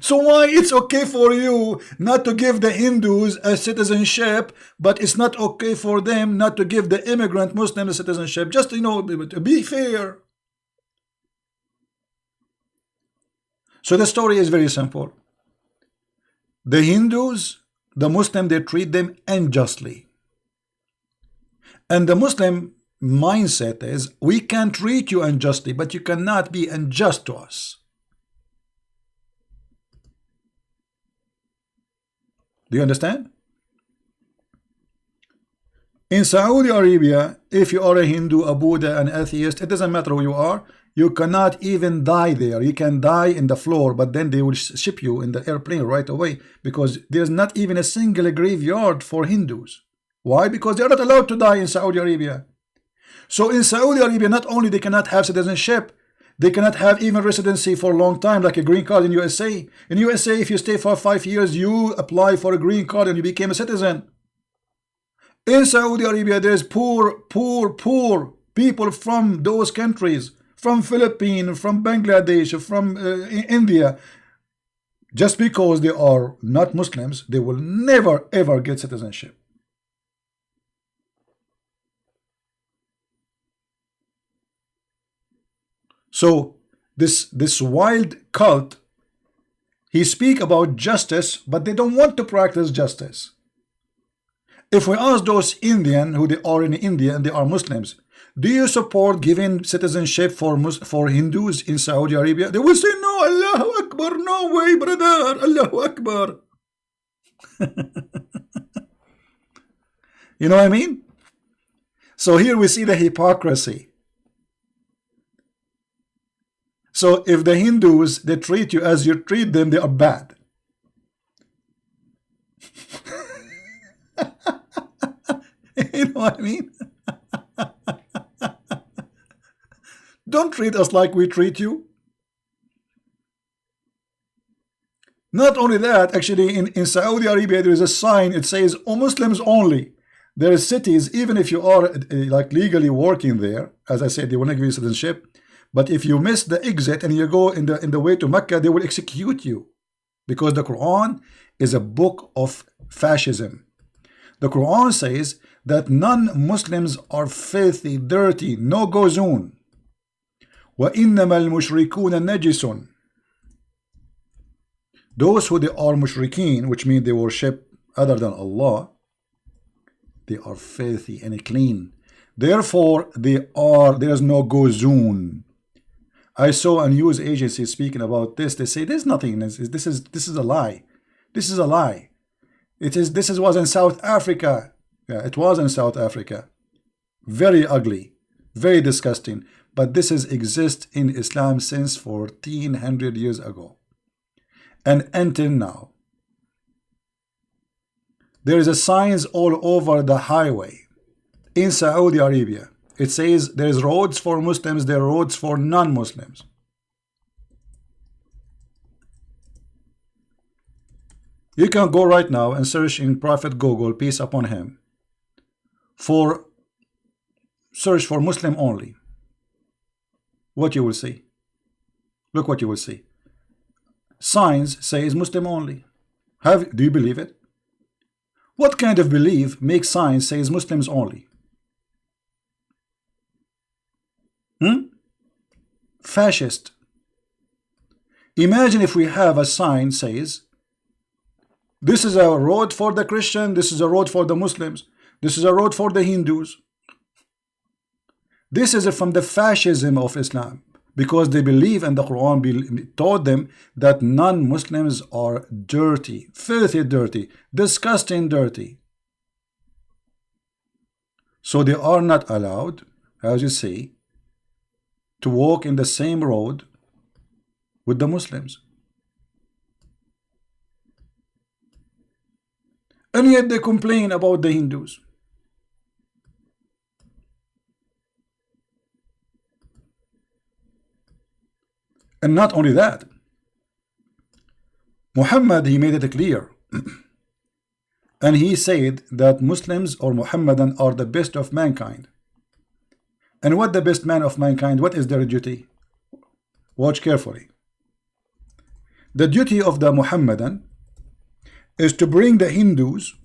So why it's okay for you not to give the Hindus a citizenship, but it's not okay for them not to give the immigrant Muslim a citizenship? Just, you know, to be fair. So the story is very simple. The Hindus, the Muslim, they treat them unjustly. And the Muslim mindset is, we can treat you unjustly, but you cannot be unjust to us. Do you understand? In Saudi Arabia, if you are a Hindu, a Buddha, an atheist, it doesn't matter who you are, you cannot even die there. You can die in the floor, but then they will ship you in the airplane right away, because there's not even a single graveyard for Hindus. Why? Because they're not allowed to die in Saudi Arabia. So in Saudi Arabia, not only they cannot have citizenship, they cannot have even residency for a long time, like a green card in USA. In USA, if you stay for 5 years, you apply for a green card and you became a citizen. In Saudi Arabia, there's poor people from those countries, from Philippines, from Bangladesh, from India. Just because they are not Muslims, they will never ever get citizenship. So this wild cult, he speak about justice, but they don't want to practice justice. If we ask those Indian who they are in India and they are Muslims, do you support giving citizenship for Hindus in Saudi Arabia? They will say, no, Allahu Akbar, no way, brother, Allahu Akbar. You know what I mean? So here we see the hypocrisy. So if the Hindus, they treat you as you treat them, they are bad. You know what I mean? Don't treat us like we treat you. Not only that, actually in Saudi Arabia there is a sign, it says, "Oh, Muslims only." There are cities, even if you are like legally working there, as I said, they want to give you citizenship, but if you miss the exit and you go in the way to Mecca, they will execute you, because the Quran is a book of fascism. The Quran says that non-Muslims are filthy, dirty, no go zone. وَإِنَّمَا الْمُشْرِكُونَ نَجِسٌ. Those who they are mushrikeen, which means they worship other than Allah, they are filthy and clean. Therefore, there is no go zone. I saw a news agency speaking about this. They say there's nothing. This is a lie. This is a lie. This was in South Africa. Yeah, it was in South Africa. Very ugly, very disgusting. But this exists in Islam since 1400 years ago. And until now, there is a signs all over the highway in Saudi Arabia. It says there's roads for Muslims, there are roads for non-Muslims. You can go right now and search in Prophet Google, peace upon him, search for Muslim only. What you will see. Look what you will see. Signs says Muslim only. Do you believe it? What kind of belief makes signs says Muslims only? Fascist. Imagine if we have a sign says, this is a road for the Christian, this is a road for the Muslims, this is a road for the Hindus. This is from the fascism of Islam, because they believe, and the Quran taught them that non-Muslims are dirty, filthy dirty, disgusting dirty. So they are not allowed, as you see, to walk in the same road with the Muslims. And yet they complain about the Hindus. And not only that, Muhammad, he made it clear. And he said that Muslims or Muhammadan are the best of mankind. And what the best man of mankind, what is their duty? Watch carefully. The duty of the Muhammadan is to bring the Hindus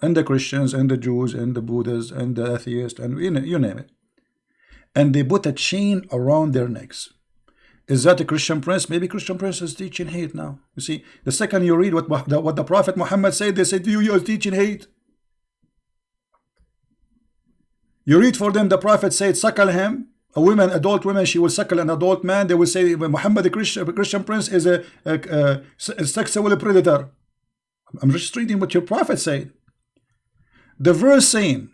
and the Christians and the Jews and the Buddhists and the atheists and you name it, and they put a chain around their necks. Is that a Christian prince? Maybe Christian prince is teaching hate now. You see, the second you read what the Prophet Muhammad said, they said you are teaching hate. You read for them, the Prophet said, suckle him. A woman, adult woman, she will suckle an adult man. They will say Muhammad, the Christian prince, is a sexual predator. I'm just reading what your Prophet said. The verse saying,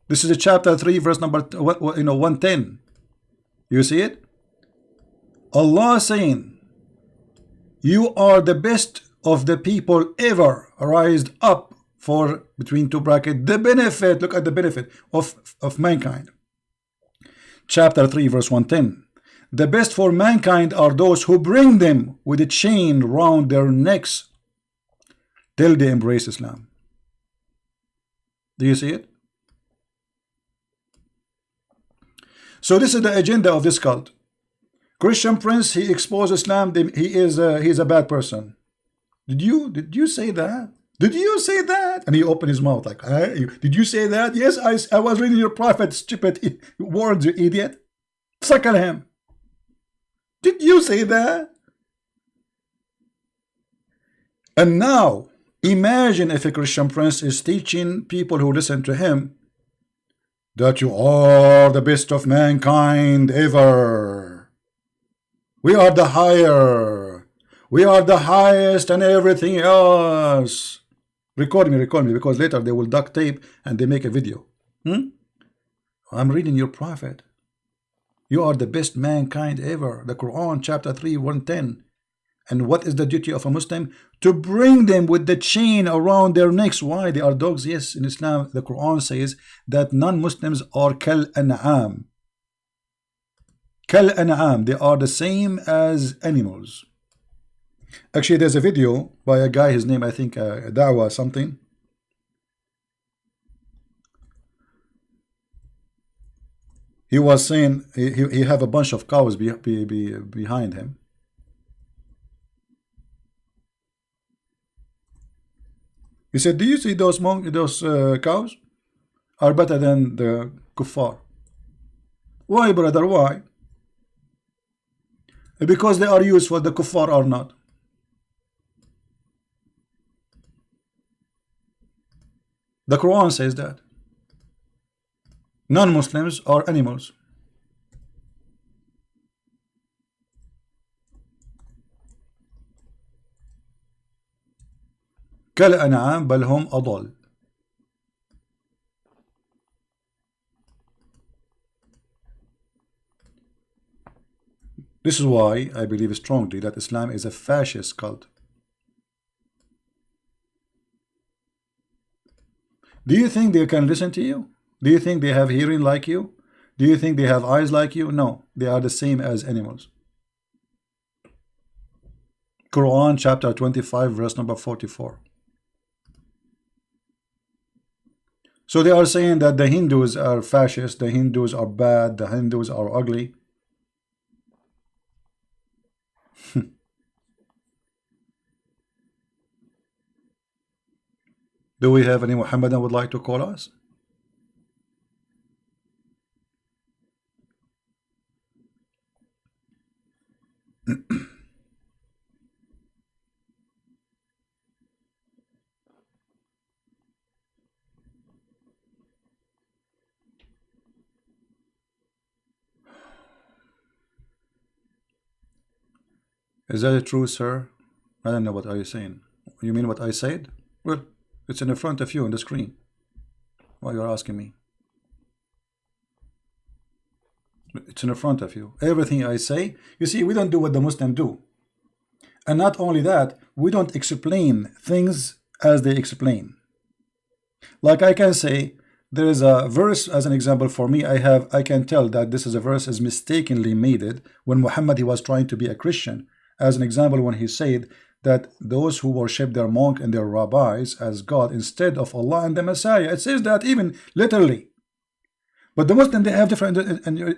this is a chapter 3, verse number 110. You see it? Allah saying, you are the best of the people ever raised up for, between two brackets, the benefit, look at the benefit of mankind. Chapter 3, verse 110. The best for mankind are those who bring them with a chain round their necks till they embrace Islam. Do you see it? So this is the agenda of this cult. Christian prince, he exposed Islam. He is a bad person. Did you say that? Did you say that? And he opened his mouth like, did you say that? Yes, I was reading your prophet, stupid words, you idiot. Suckle him. Did you say that? And now, imagine if a Christian prince is teaching people who listen to him that you are the best of mankind ever. We are the higher. We are the highest and everything else. Record me, because later they will duct tape and they make a video. I'm reading your prophet. You are the best mankind ever. The Quran, chapter 3, 110. And what is the duty of a Muslim? To bring them with the chain around their necks. Why? They are dogs. Yes, in Islam, the Quran says that non-Muslims are kal an'am. Kal an'am. They are the same as animals. Actually, there's a video by a guy, his name, I think, Dawah something. He was saying he have a bunch of cows behind him. He said, do you see those cows are better than the kuffar? Why, brother? Why? Because they are useful, the kuffar are not. The Quran says that non-Muslims are animals. كالأنعام بل هم أضل. This is why I believe strongly that Islam is a fascist cult. Do you think they can listen to you? Do you think they have hearing like you? Do you think they have eyes like you? No, they are the same as animals. Quran chapter 25 verse number 44. So they are saying that the Hindus are fascist, the Hindus are bad, the Hindus are ugly. Do we have any Muhammadan would like to call us? Is that true, sir? I don't know what are you saying. You mean what I said? Well, it's in the front of you on the screen. Why you're asking me? It's in the front of you. Everything I say, you see, we don't do what the Muslims do. And not only that, we don't explain things as they explain. Like I can say, there is a verse as an example for me. I can tell that this is a verse is mistakenly made it when Muhammad he was trying to be a Christian. As an example, when he said that those who worship their monk and their rabbis as God instead of Allah and the Messiah. It says that even literally. But the Muslim, they have different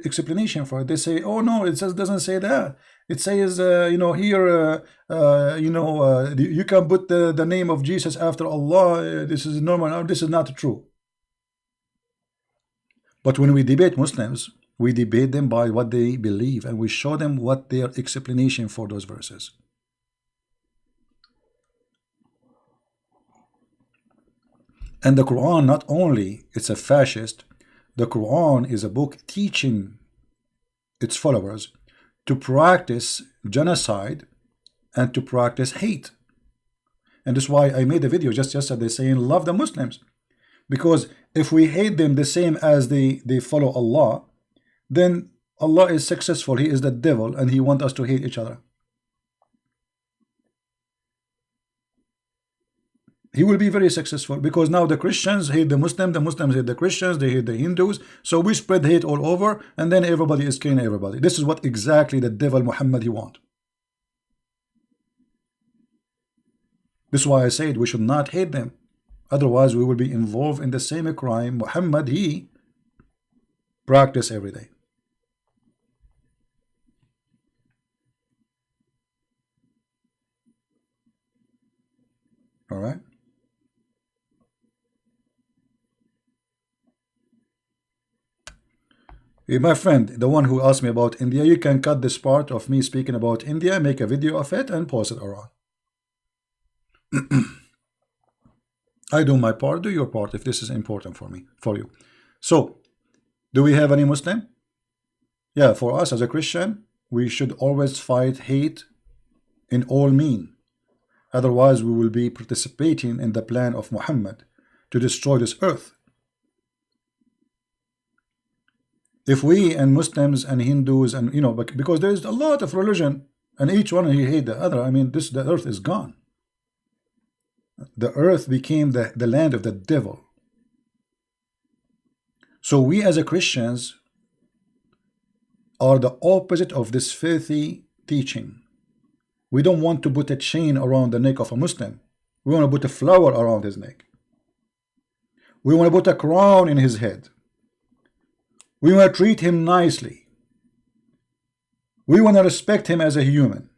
explanation for it. They say, oh no, it doesn't say that. It says, you know, here, you can put the name of Jesus after Allah. This is normal. No, this is not true. But when we debate Muslims, we debate them by what they believe, and we show them what their explanation for those verses. And the Quran, not only it's a fascist, the Quran is a book teaching its followers to practice genocide and to practice hate. And that's why I made a video just yesterday saying love the Muslims. Because if we hate them the same as they follow Allah, then Allah is successful. He is the devil and he wants us to hate each other. He will be very successful because now the Christians hate the Muslims hate the Christians, they hate the Hindus. So we spread hate all over and then everybody is killing everybody. This is what exactly the devil Muhammad he wants. This is why I said we should not hate them. Otherwise we will be involved in the same crime Muhammad he practice every day. All right. Hey, my friend, the one who asked me about India, you can cut this part of me speaking about India, make a video of it, and post it around. I do my part, do your part if this is important for me, for you. So, do we have any Muslim? Yeah, for us as a Christian, we should always fight hate in all means. Otherwise, we will be participating in the plan of Muhammad to destroy this earth. If we and Muslims and Hindus and because there is a lot of religion and each one you hate the other. I mean, the earth is gone. The earth became the land of the devil. So we as a Christians are the opposite of this filthy teaching. We don't want to put a chain around the neck of a Muslim. We want to put a flower around his neck. We want to put a crown in his head. We want to treat him nicely. We want to respect him as a human.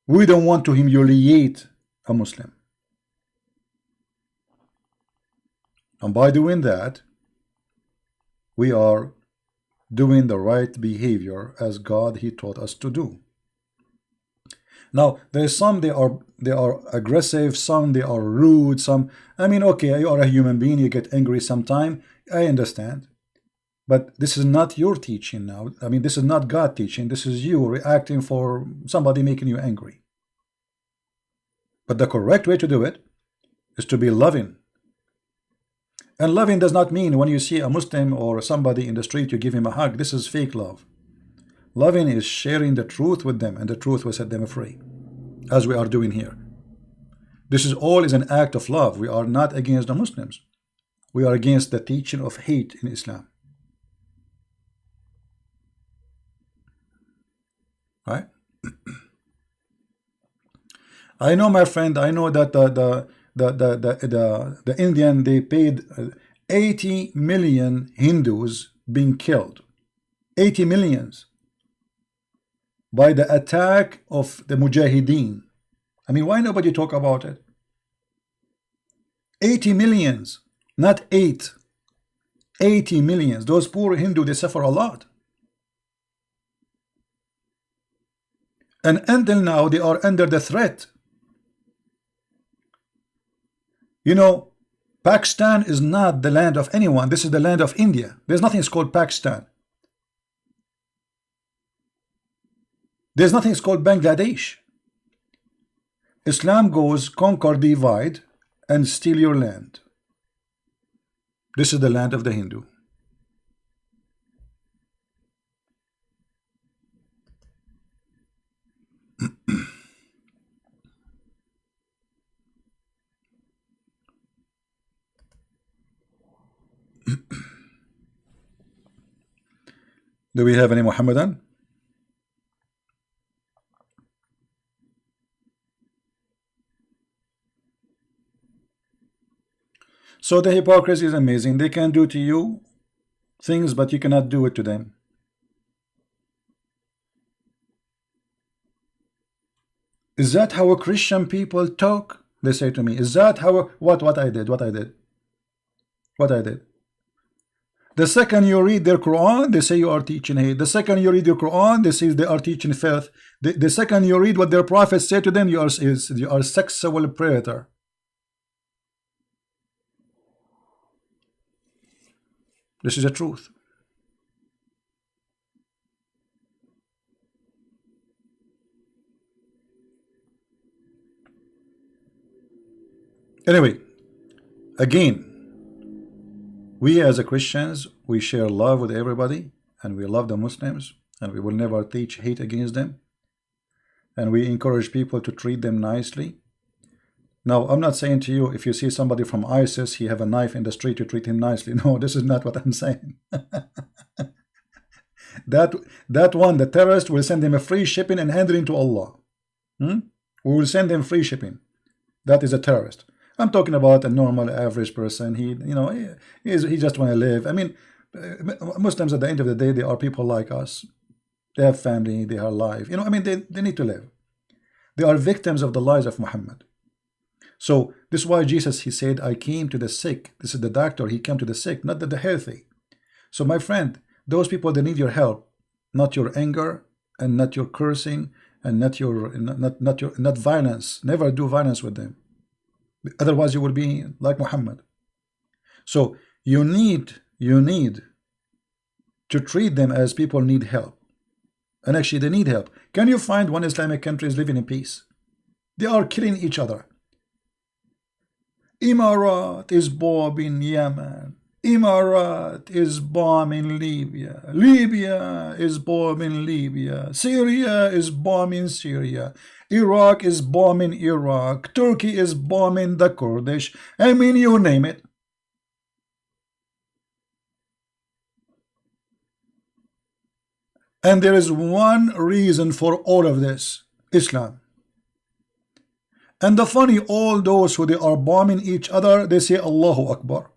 We don't want to humiliate a Muslim. And by doing that, we are doing the right behavior as God He taught us to do. Now, there's some they are aggressive, some they are rude, some, I mean, okay, you are a human being, you get angry sometime, I understand. But this is not your teaching now. I mean, this is not God teaching, this is you reacting for somebody making you angry. But the correct way to do it is to be loving. And loving does not mean when you see a Muslim or somebody in the street, you give him a hug. This is fake love. Loving is sharing the truth with them, and the truth will set them free, as we are doing here. This is all is an act of love. We are not against the Muslims. We are against the teaching of hate in Islam. Right? I know, my friend, I know that the Indian, they paid 80 million Hindus being killed. 80 millions by the attack of the Mujahideen. I mean, why nobody talk about it? 80 millions, not 8. 80 millions. Those poor Hindu, they suffer a lot. And until now, they are under the threat. You know, Pakistan is not the land of anyone. This is the land of India. There's nothing called Pakistan. There's nothing called Bangladesh. Islam goes conquer, divide, and steal your land. This is the land of the Hindu. Do we have any Muhammadan? So the hypocrisy is amazing. They can do to you things, but you cannot do it to them. Is that how Christian people talk? They say to me, is that how what I did? The second you read their Quran, they say you are teaching hate. The second you read your Quran, they say they are teaching filth. The second you read what their prophets say to them, you are a sexual predator. This is the truth. Anyway, again, we as a Christians, we share love with everybody, and we love the Muslims, and we will never teach hate against them, and we encourage people to treat them nicely. Now, I'm not saying to you, if you see somebody from ISIS, he have a knife in the street, you treat him nicely. No, this is not what I'm saying. that one, the terrorist, will send him a free shipping and hand it into Allah. We will send him free shipping. That is a terrorist. I'm talking about a normal, average person. He just want to live. I mean, Muslims at the end of the day, they are people like us. They have family, they are alive. I mean, they need to live. They are victims of the lies of Muhammad. So this is why Jesus, he said, I came to the sick. This is the doctor. He came to the sick, not the healthy. So my friend, those people, they need your help, not your anger, and not your cursing, and not violence. Never do violence with them. Otherwise, you will be like Muhammad. So you need to treat them as people need help. And actually, they need help. Can you find one Islamic country is living in peace? They are killing each other. Emirat is bombing Yemen. Emirat is bombing Libya. Libya is bombing Libya. Syria is bombing Syria. Iraq is bombing Iraq. Turkey is bombing the Kurdish. I mean, you name it. And there is one reason for all of this: Islam. And the funny, all those who they are bombing each other, they say Allahu Akbar.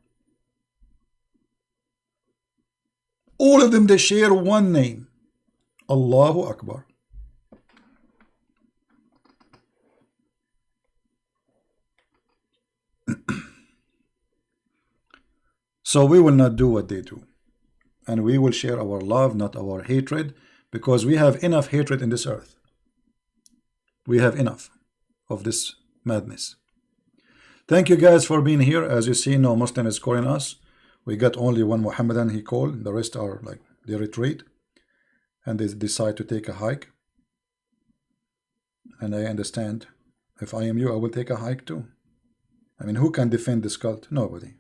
All of them, they share one name: Allahu Akbar. So we will not do what they do, and we will share our love, not our hatred, because we have enough hatred in this earth. We have enough of this madness. Thank you guys for being here. As you see, no Muslim is calling us. We got only one Muhammadan he called. The rest are like, they retreat and they decide to take a hike. And I understand. If I am you, I will take a hike too. I mean, who can defend this cult? Nobody.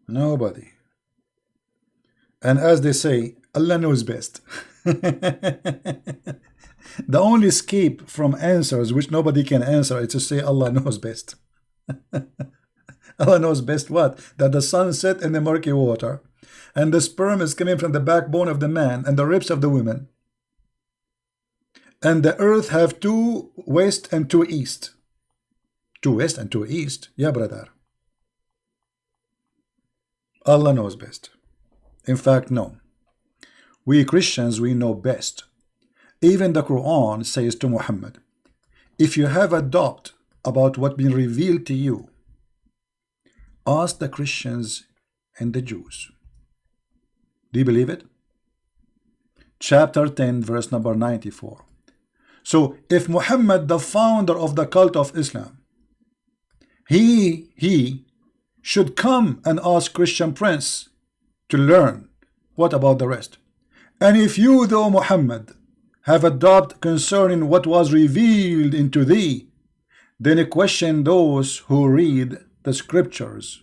Nobody. And as they say, Allah knows best. The only escape from answers which nobody can answer is to say Allah knows best. Allah knows best what? That the sun set in the murky water, and the sperm is coming from the backbone of the man and the ribs of the women, and the earth have two west and two east. Two west and two east? Yeah, brother. Allah knows best. In fact, no. We Christians, we know best. Even the Quran says to Muhammad, if you have a doubt about what been revealed to you, ask the Christians and the Jews. Do you believe it? Chapter 10, verse number 94. So if Muhammad, the founder of the cult of Islam, he should come and ask Christian Prince to learn, what about the rest? And if you, though Muhammad, have a doubt concerning what was revealed into thee, then question those who read the scriptures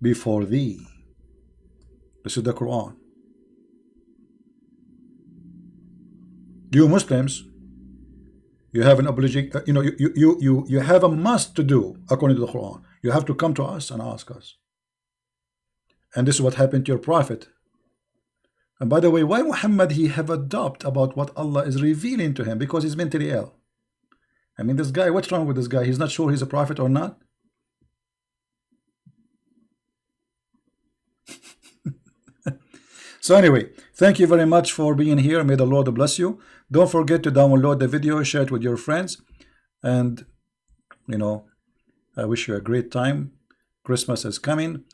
before thee. This is the Quran. You Muslims, you have an obligation, you have a must to do according to the Quran. You have to come to us and ask us. And this is what happened to your prophet. And by the way, why Muhammad he have a doubt about what Allah is revealing to him? Because he's mentally ill. I mean, this guy, what's wrong with this guy? He's not sure he's a prophet or not. So anyway, thank you very much for being here. May the Lord bless you. Don't forget to download the video, share it with your friends, and I wish you a great time. Christmas is coming.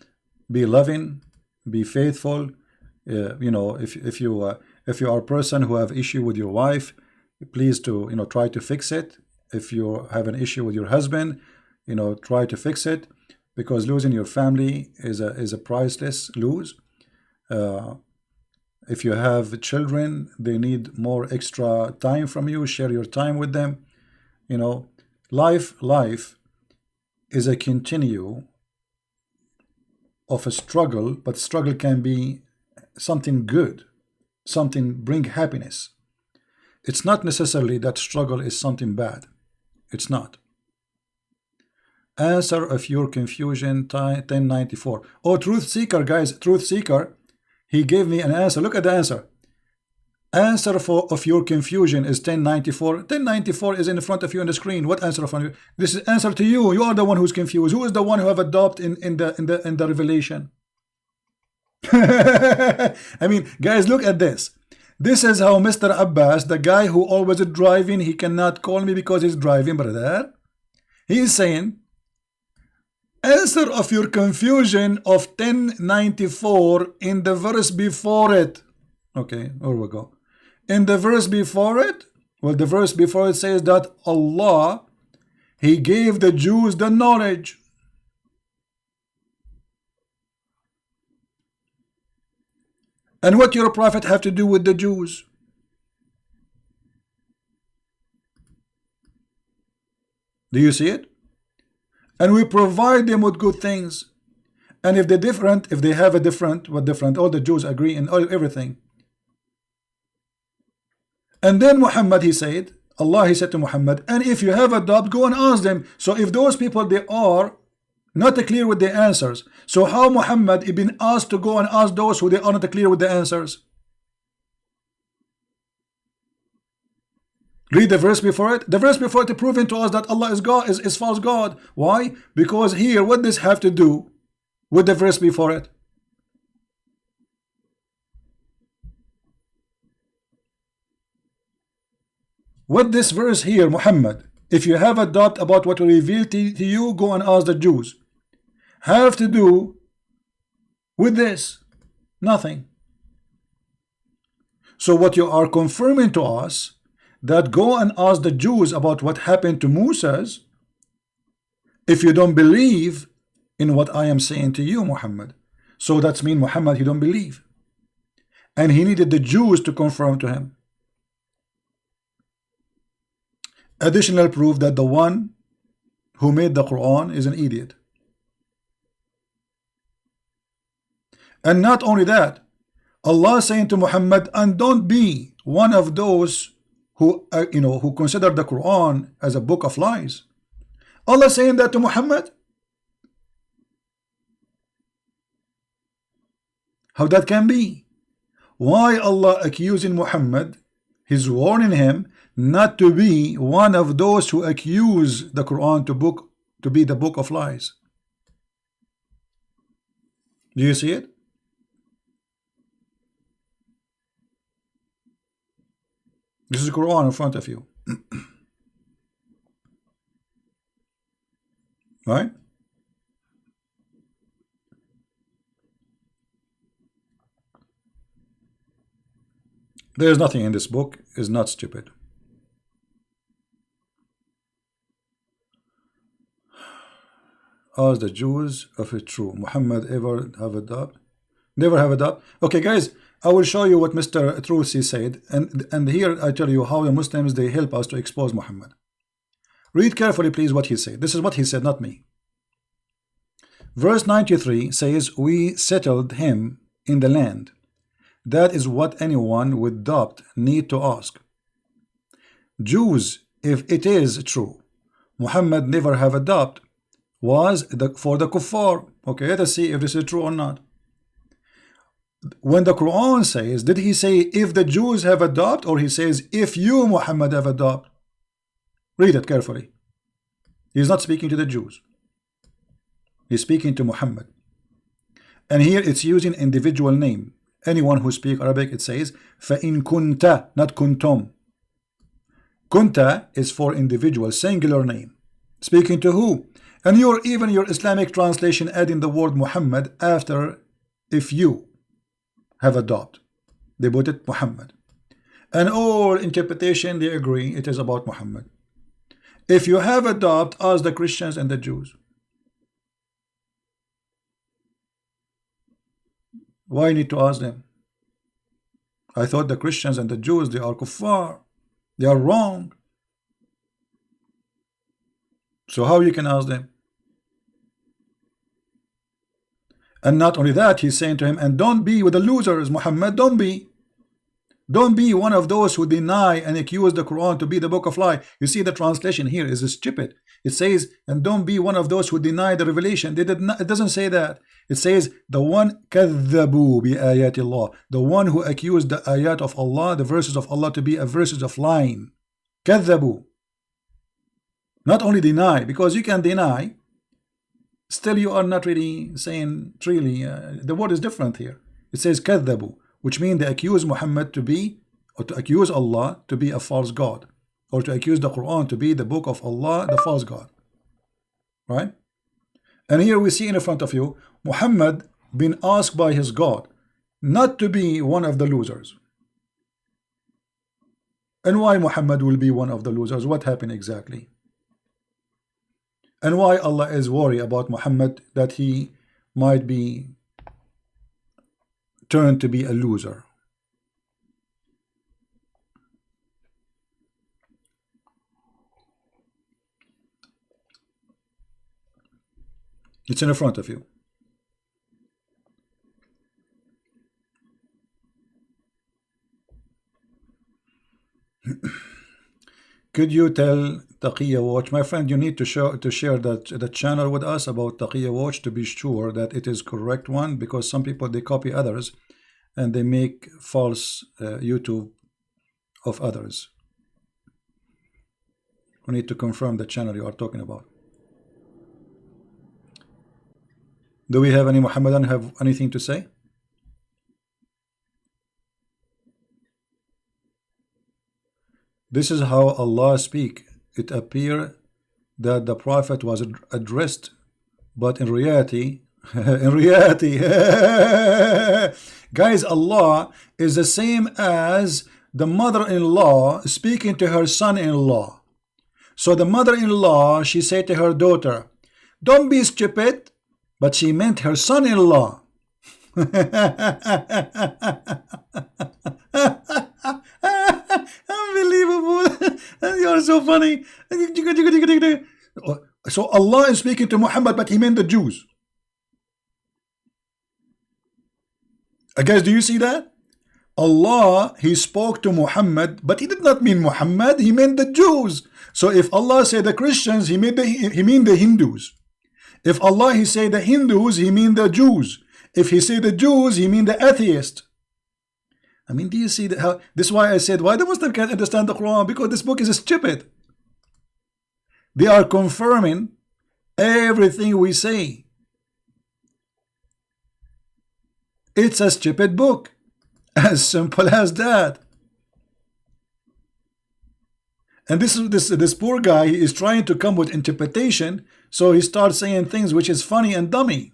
Be loving, be faithful. If you are a person who have issue with your wife, please to try to fix it. If you have an issue with your husband, try to fix it, because losing your family is a priceless lose. If you have children, they need more extra time from you. Share your time with them. Life is a continue of a struggle, but struggle can be something good, something bring happiness. It's not necessarily that struggle is something bad. It's not. Answer of your confusion, 1094. Oh, Truth Seeker, guys, Truth Seeker, he gave me an answer. Look at the answer. Answer of your confusion is 1094. 1094 is in front of you on the screen. What answer of you? This is answer to you. You are the one who's confused. Who is the one who have a doubt in the revelation? I mean, guys, look at this. This is how Mr. Abbas, the guy who always is driving, he cannot call me because he's driving, brother. He is saying, answer of your confusion of 1094 in the verse before it. Okay, here we go. In the verse before it, well, the verse before it says that Allah, he gave the Jews the knowledge. And what your prophet have to do with the Jews? Do you see it? And we provide them with good things. And if they're different, if they have a different, what different? All the Jews agree in everything. And then Muhammad, he said, Allah, he said to Muhammad, and if you have a doubt, go and ask them. So if those people, they are not clear with the answers, so how Muhammad is been asked to go and ask those who they are not clear with the answers? Read the verse before it. The verse before it proving to us that Allah is God, is false God. Why? Because here, what does have to do with the verse before it? What this verse here, Muhammad, if you have a doubt about what we revealed to you, go and ask the Jews, have to do with this? Nothing. So what you are confirming to us, that go and ask the Jews about what happened to Moses, if you don't believe in what I am saying to you, Muhammad. So that's mean Muhammad, he don't believe. And he needed the Jews to confirm to him. Additional proof that the one who made the Quran is an idiot. And not only that, Allah saying to Muhammad, and don't be one of those who who consider the Quran as a book of lies. Allah saying that to Muhammad. How that can be? Why Allah accusing Muhammad? He's warning him not to be one of those who accuse the Quran to be the book of lies. Do you see it? This is the Quran in front of you. Right? There is nothing in this book is not stupid. Ask the Jews if it's true. Muhammad ever have a doubt? Never have a doubt. Okay, guys, I will show you what Mr. Trucy said, and here I tell you how the Muslims they help us to expose Muhammad. Read carefully, please, what he said. This is what he said, not me. Verse 93 says, "We settled him in the land." That is what anyone with doubt need to ask. Jews, if it is true, Muhammad never have a doubt, was for the kuffar. Okay, let us see if this is true or not. When the Quran says, did he say if the Jews have a doubt, or he says if you, Muhammad, have a doubt? Read it carefully. He's not speaking to the Jews. He's speaking to Muhammad. And here it's using individual name. Anyone who speaks Arabic, it says فَإِن كُنْتَ, not kuntum. Kunta is for individual, singular name. Speaking to who? And even your Islamic translation adding the word Muhammad after if you have a doubt. They put it Muhammad. And all interpretation, they agree it is about Muhammad. If you have a doubt, ask the Christians and the Jews. Why need to ask them? I thought the Christians and the Jews, they are kuffar. They are wrong. So how you can ask them? And not only that, he's saying to him, and don't be with the losers, Muhammad, don't be. Don't be one of those who deny and accuse the Quran to be the book of lie. You see, the translation here is stupid. It says, and don't be one of those who deny the revelation. They did not, it doesn't say that. It says, the one كذبوا بآيات الله, the one who accused the ayat of Allah, the verses of Allah, to be a verses of lying. كذبوا. Not only deny, because you can deny, still you are not really saying truly. The word is different here. It says كذبوا, which means they accuse Muhammad to be, or to accuse Allah to be a false God, or to accuse the Quran to be the book of Allah, the false God. Right? And here we see in front of you, Muhammad been asked by his God not to be one of the losers. And why Muhammad will be one of the losers? What happened exactly? And why Allah is worried about Muhammad that he might be turned to be a loser? It's in front of you. Could you tell Taqiyya Watch, my friend, you need to share that channel with us about Taqiyya Watch to be sure that it is correct one, because some people, they copy others and they make false YouTube of others. We need to confirm the channel you are talking about. Do we have any Muhammadan have anything to say? This is how Allah speak. It appear that the Prophet was addressed, but in reality, guys, Allah is the same as the mother-in-law speaking to her son-in-law. So the mother-in-law, she said to her daughter, "Don't be stupid," but she meant her son-in-law. Unbelievable. You are so funny. So Allah is speaking to Muhammad, but he meant the Jews. Guys, do you see that? Allah, he spoke to Muhammad, but he did not mean Muhammad, he meant the Jews. So if Allah said the Christians, he mean the Hindus. If Allah, he say the Hindus, he mean the Jews. If he say the Jews, he mean the atheist. I mean, do you see how this is why I said why the Muslim can't understand the Quran? Because this book is stupid. They are confirming everything we say. It's a stupid book. As simple as that. And this poor guy is trying to come with interpretation, so he starts saying things which is funny and dummy.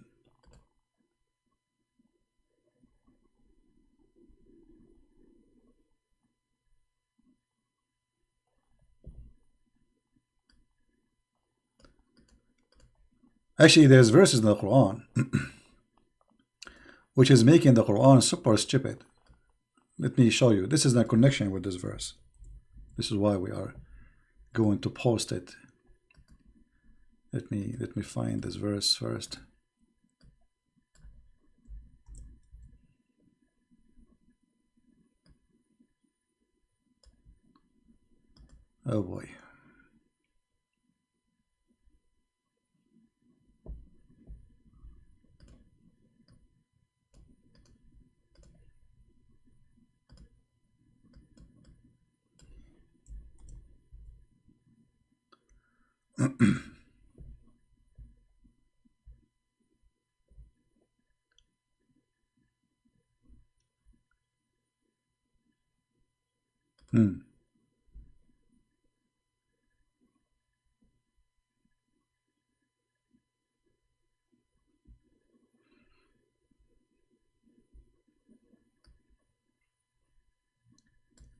Actually, there's verses in the Quran which is making the Quran super stupid. Let me show you. This is the connection with this verse. This is why we are going to post it. Let me find this verse first. Oh boy.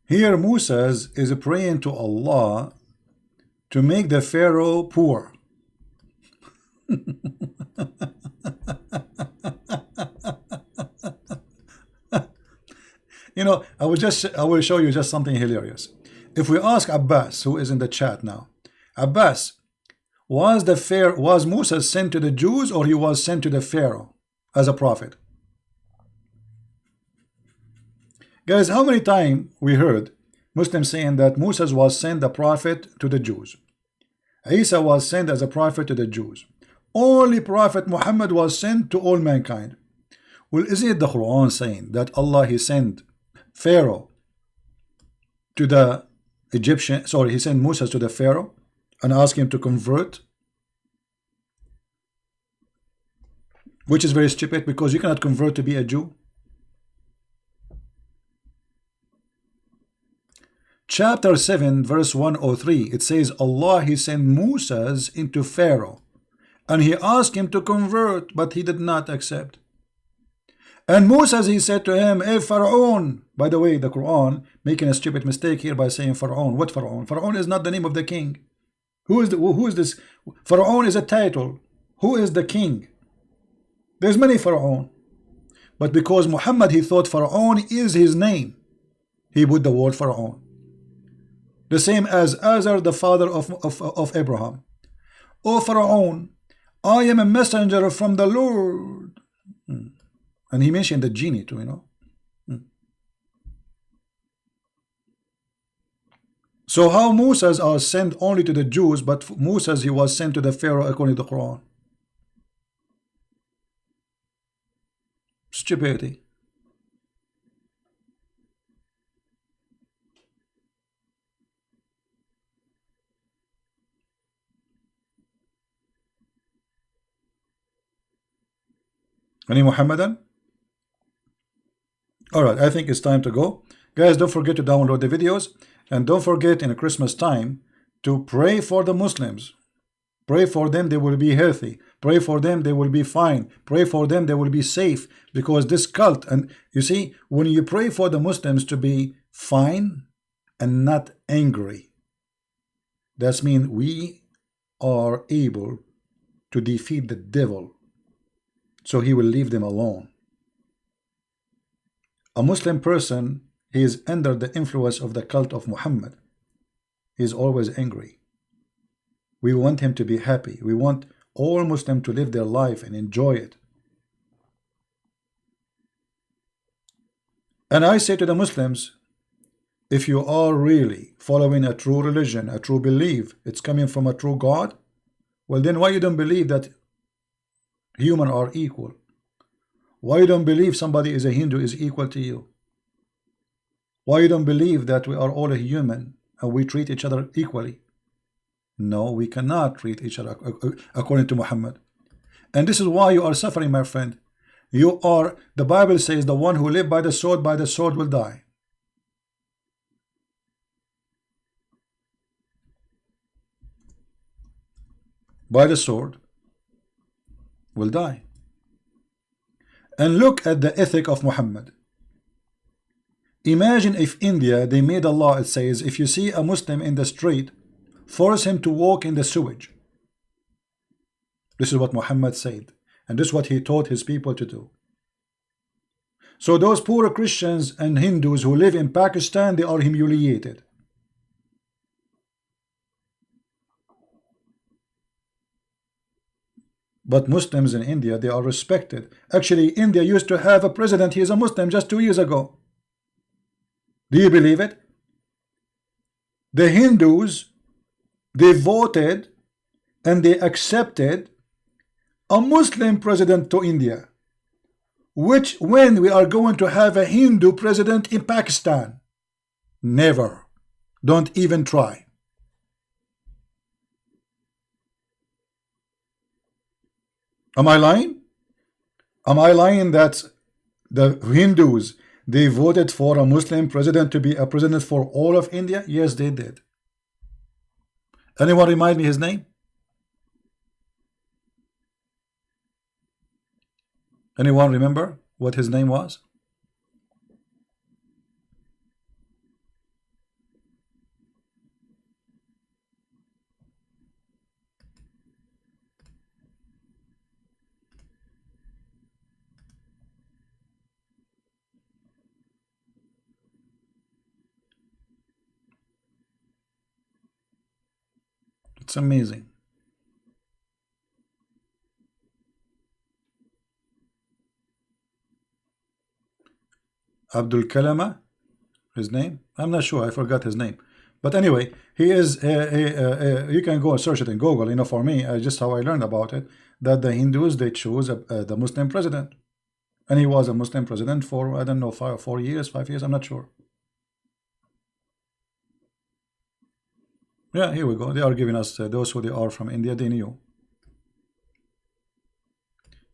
Here Moses is praying to Allah to make the Pharaoh poor. You know, I will show you just something hilarious. If we ask Abbas, who is in the chat now, Abbas, was Moses sent to the Jews, or he was sent to the Pharaoh as a prophet? Guys, how many times we heard Muslims saying that Moses was sent a prophet to the Jews, Isa was sent as a prophet to the Jews, only Prophet Muhammad was sent to all mankind? Well, isn't it the Quran saying that Allah, he sent Pharaoh to the Egyptian, sorry, he sent Moses to the Pharaoh and asked him to convert, which is very stupid, because you cannot convert to be a Jew. Chapter 7 verse 103, it says Allah, he sent Moses into Pharaoh and he asked him to convert, but he did not accept. And Moses, he said to him, "Hey Pharaoh," by the way, the Quran making a stupid mistake here by saying Pharaoh. What Pharaoh? Pharaoh is not the name of the king. Who is this? Pharaoh is a title. Who is the king? There's many Pharaoh, but because Muhammad, he thought Pharaoh is his name, he put the word Pharaoh. The same as Azar, the father of Abraham. "O Pharaoh, I am a messenger from the Lord." And he mentioned the genie too, you know. So how Moses are sent only to the Jews, but Moses he was sent to the Pharaoh according to the Quran? Stupidity. Any Muhammadan? Alright, I think it's time to go. Guys, don't forget to download the videos, and don't forget in Christmas time to pray for the Muslims. Pray for them, they will be healthy. Pray for them, they will be fine. Pray for them, they will be safe. Because this cult, and you see, when you pray for the Muslims to be fine and not angry, that means we are able to defeat the devil, so he will leave them alone. A Muslim person, he is under the influence of the cult of Muhammad. He is always angry. We want him to be happy. We want all Muslims to live their life and enjoy it. And I say to the Muslims, if you are really following a true religion, a true belief, it's coming from a true God, well then why you don't believe that humans are equal? Why you don't believe somebody is a Hindu is equal to you? Why you don't believe that we are all a human and we treat each other equally? No, we cannot treat each other according to Muhammad. And this is why you are suffering, my friend. You are, the Bible says, the one who lives by the sword will die. By the sword will die. And look at the ethic of Muhammad. Imagine if India, they made a law, it says, if you see a Muslim in the street, force him to walk in the sewage. This is what Muhammad said, and this is what he taught his people to do. So those poor Christians and Hindus who live in Pakistan, they are humiliated. But Muslims in India, they are respected. Actually, India used to have a president, he is a Muslim just 2 years ago. Do you believe it? The Hindus, they voted and they accepted a Muslim president to India. Which, when we are going to have a Hindu president in Pakistan? Never. Don't even try. Am I lying? Am I lying that the Hindus, they voted for a Muslim president to be a president for all of India? Yes, they did. Anyone remind me his name? Anyone remember what his name was? It's amazing. Abdul Kalama, his name? I'm not sure, I forgot his name. But anyway, he is, you can go and search it in Google, you know, for me, just how I learned about it, that the Hindus, they chose the Muslim president. And he was a Muslim president for, I don't know, 4 years, 5 years, I'm not sure. Yeah, here we go. They are giving us those who they are from India, they knew.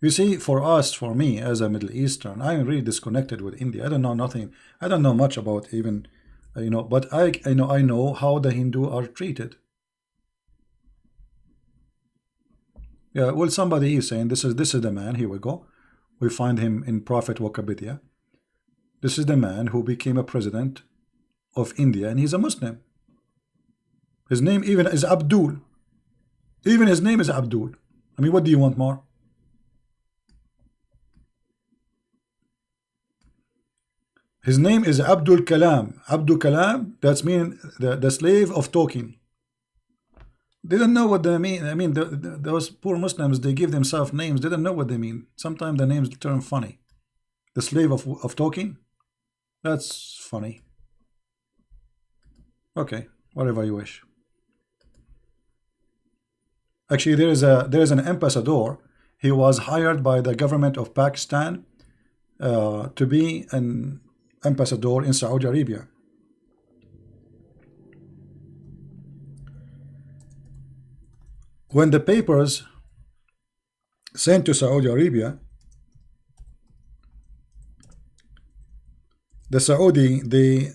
You see, for us, for me, as a Middle Eastern, I'm really disconnected with India. I don't know nothing. I don't know much about even, you know, but I know how the Hindu are treated. Yeah, well, somebody is saying this is the man. Here we go. We find him in Prophet Wikipedia. This is the man who became a president of India, and he's a Muslim. His name even is Abdul. Even his name is Abdul. I mean, what do you want more? His name is Abdul Kalam. Abdul Kalam, that's mean the slave of talking. They don't know what they mean. I mean, those poor Muslims, they give themselves names. They don't know what they mean. Sometimes the names turn funny. The slave of talking? That's funny. Okay, whatever you wish. Actually, there is an ambassador. He was hired by the government of Pakistan to be an ambassador in Saudi Arabia. When the papers sent to Saudi Arabia, the Saudi they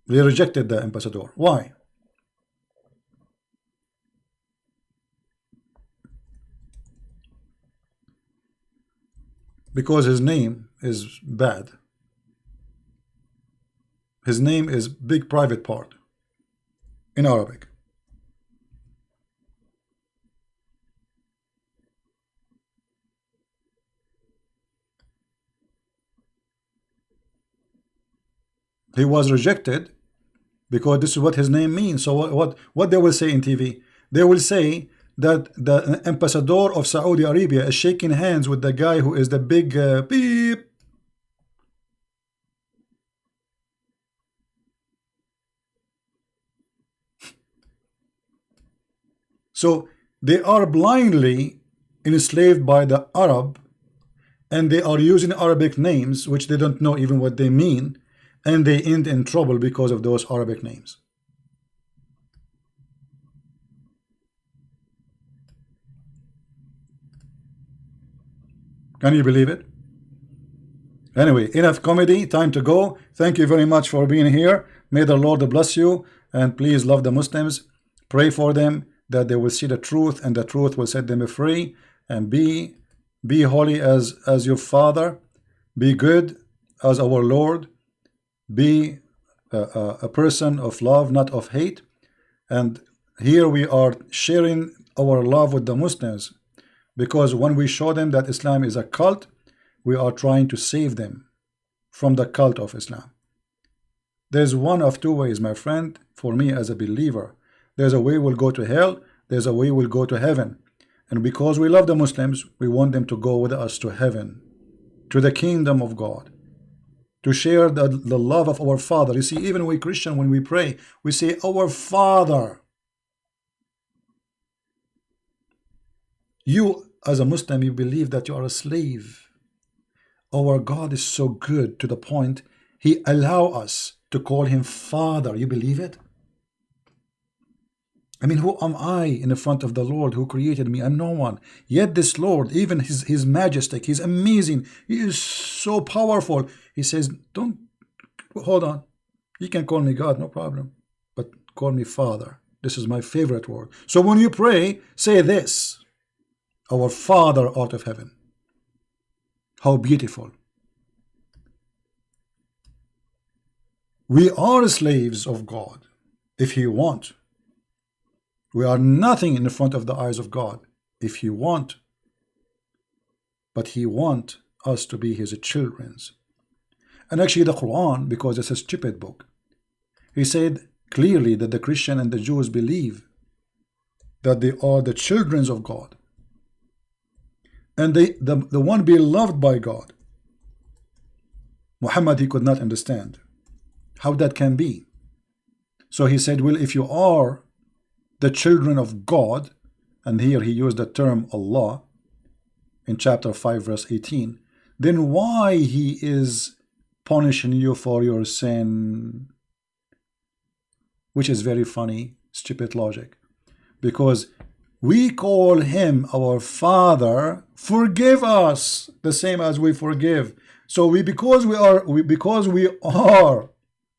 rejected the ambassador. Why? Because his name is bad. His name is big private part in Arabic. He was rejected because this is what his name means. So what they will say in TV? They will say that the ambassador of Saudi Arabia is shaking hands with the guy who is the big beep. So they are blindly enslaved by the Arab, and they are using Arabic names which they don't know even what they mean, and they end in trouble because of those Arabic names. Can you believe it? Anyway, enough comedy, time to go. Thank you very much for being here. May the Lord bless you, and please love the Muslims. Pray for them that they will see the truth, and the truth will set them free. And be holy as your Father. Be good as our Lord. Be a person of love, not of hate. And here we are sharing our love with the Muslims, because when we show them that Islam is a cult, we are trying to save them from the cult of Islam. There's one of two ways, my friend, for me as a believer. There's a way we'll go to hell, there's a way we'll go to heaven. And because we love the Muslims, we want them to go with us to heaven, to the kingdom of God, to share the love of our Father. You see, even we Christian, when we pray, we say, our Father. You, as a Muslim, you believe that you are a slave. Our God is so good to the point He allows us to call Him Father. You believe it? I mean, who am I in the front of the Lord who created me? I'm no one. Yet this Lord, even His majestic, He's amazing. He is so powerful. He says, don't, hold on. You can call me God, no problem. But call me Father. This is my favorite word. So when you pray, say this. Our Father art of heaven. How beautiful. We are slaves of God if He wants. We are nothing in the front of the eyes of God if He wants. But He wants us to be His children. And actually the Quran, because it's a stupid book, He said clearly that the Christian and the Jews believe that they are the children of God. And the one beloved by God. Muhammad, he could not understand how that can be. So he said, well, if you are the children of God, and here he used the term Allah in chapter 5 verse 18, then why He is punishing you for your sin? Which is very funny, stupid logic. Because we call Him our Father, forgive us the same as we forgive. So because we are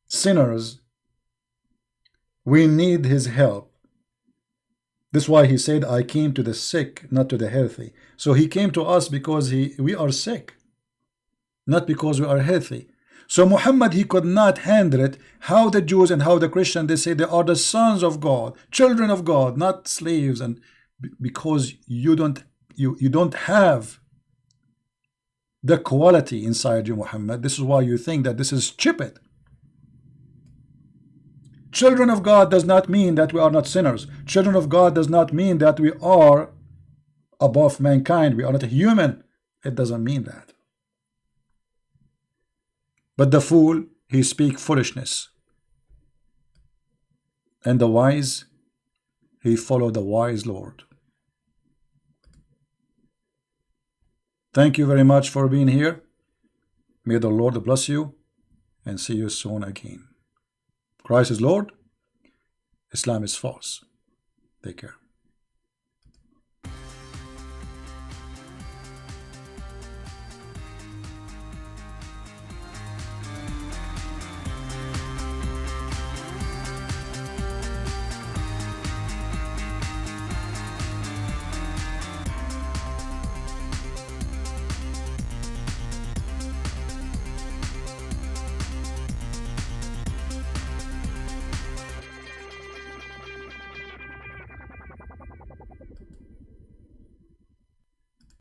sinners, we need His help. This is why He said, I came to the sick, not to the healthy. So He came to us because we are sick, not because we are healthy. So Muhammad, he could not handle it. How the Jews and how the Christians, they say they are the sons of God, children of God, not slaves. And because you don't have the quality inside you, Muhammad. This is why you think that this is stupid. Children of God does not mean that we are not sinners. Children of God does not mean that we are above mankind. We are not a human. It doesn't mean that. But the fool, he speak foolishness. And the wise, he follow the wise Lord. Thank you very much for being here. May the Lord bless you, and see you soon again. Christ is Lord. Islam is false. Take care.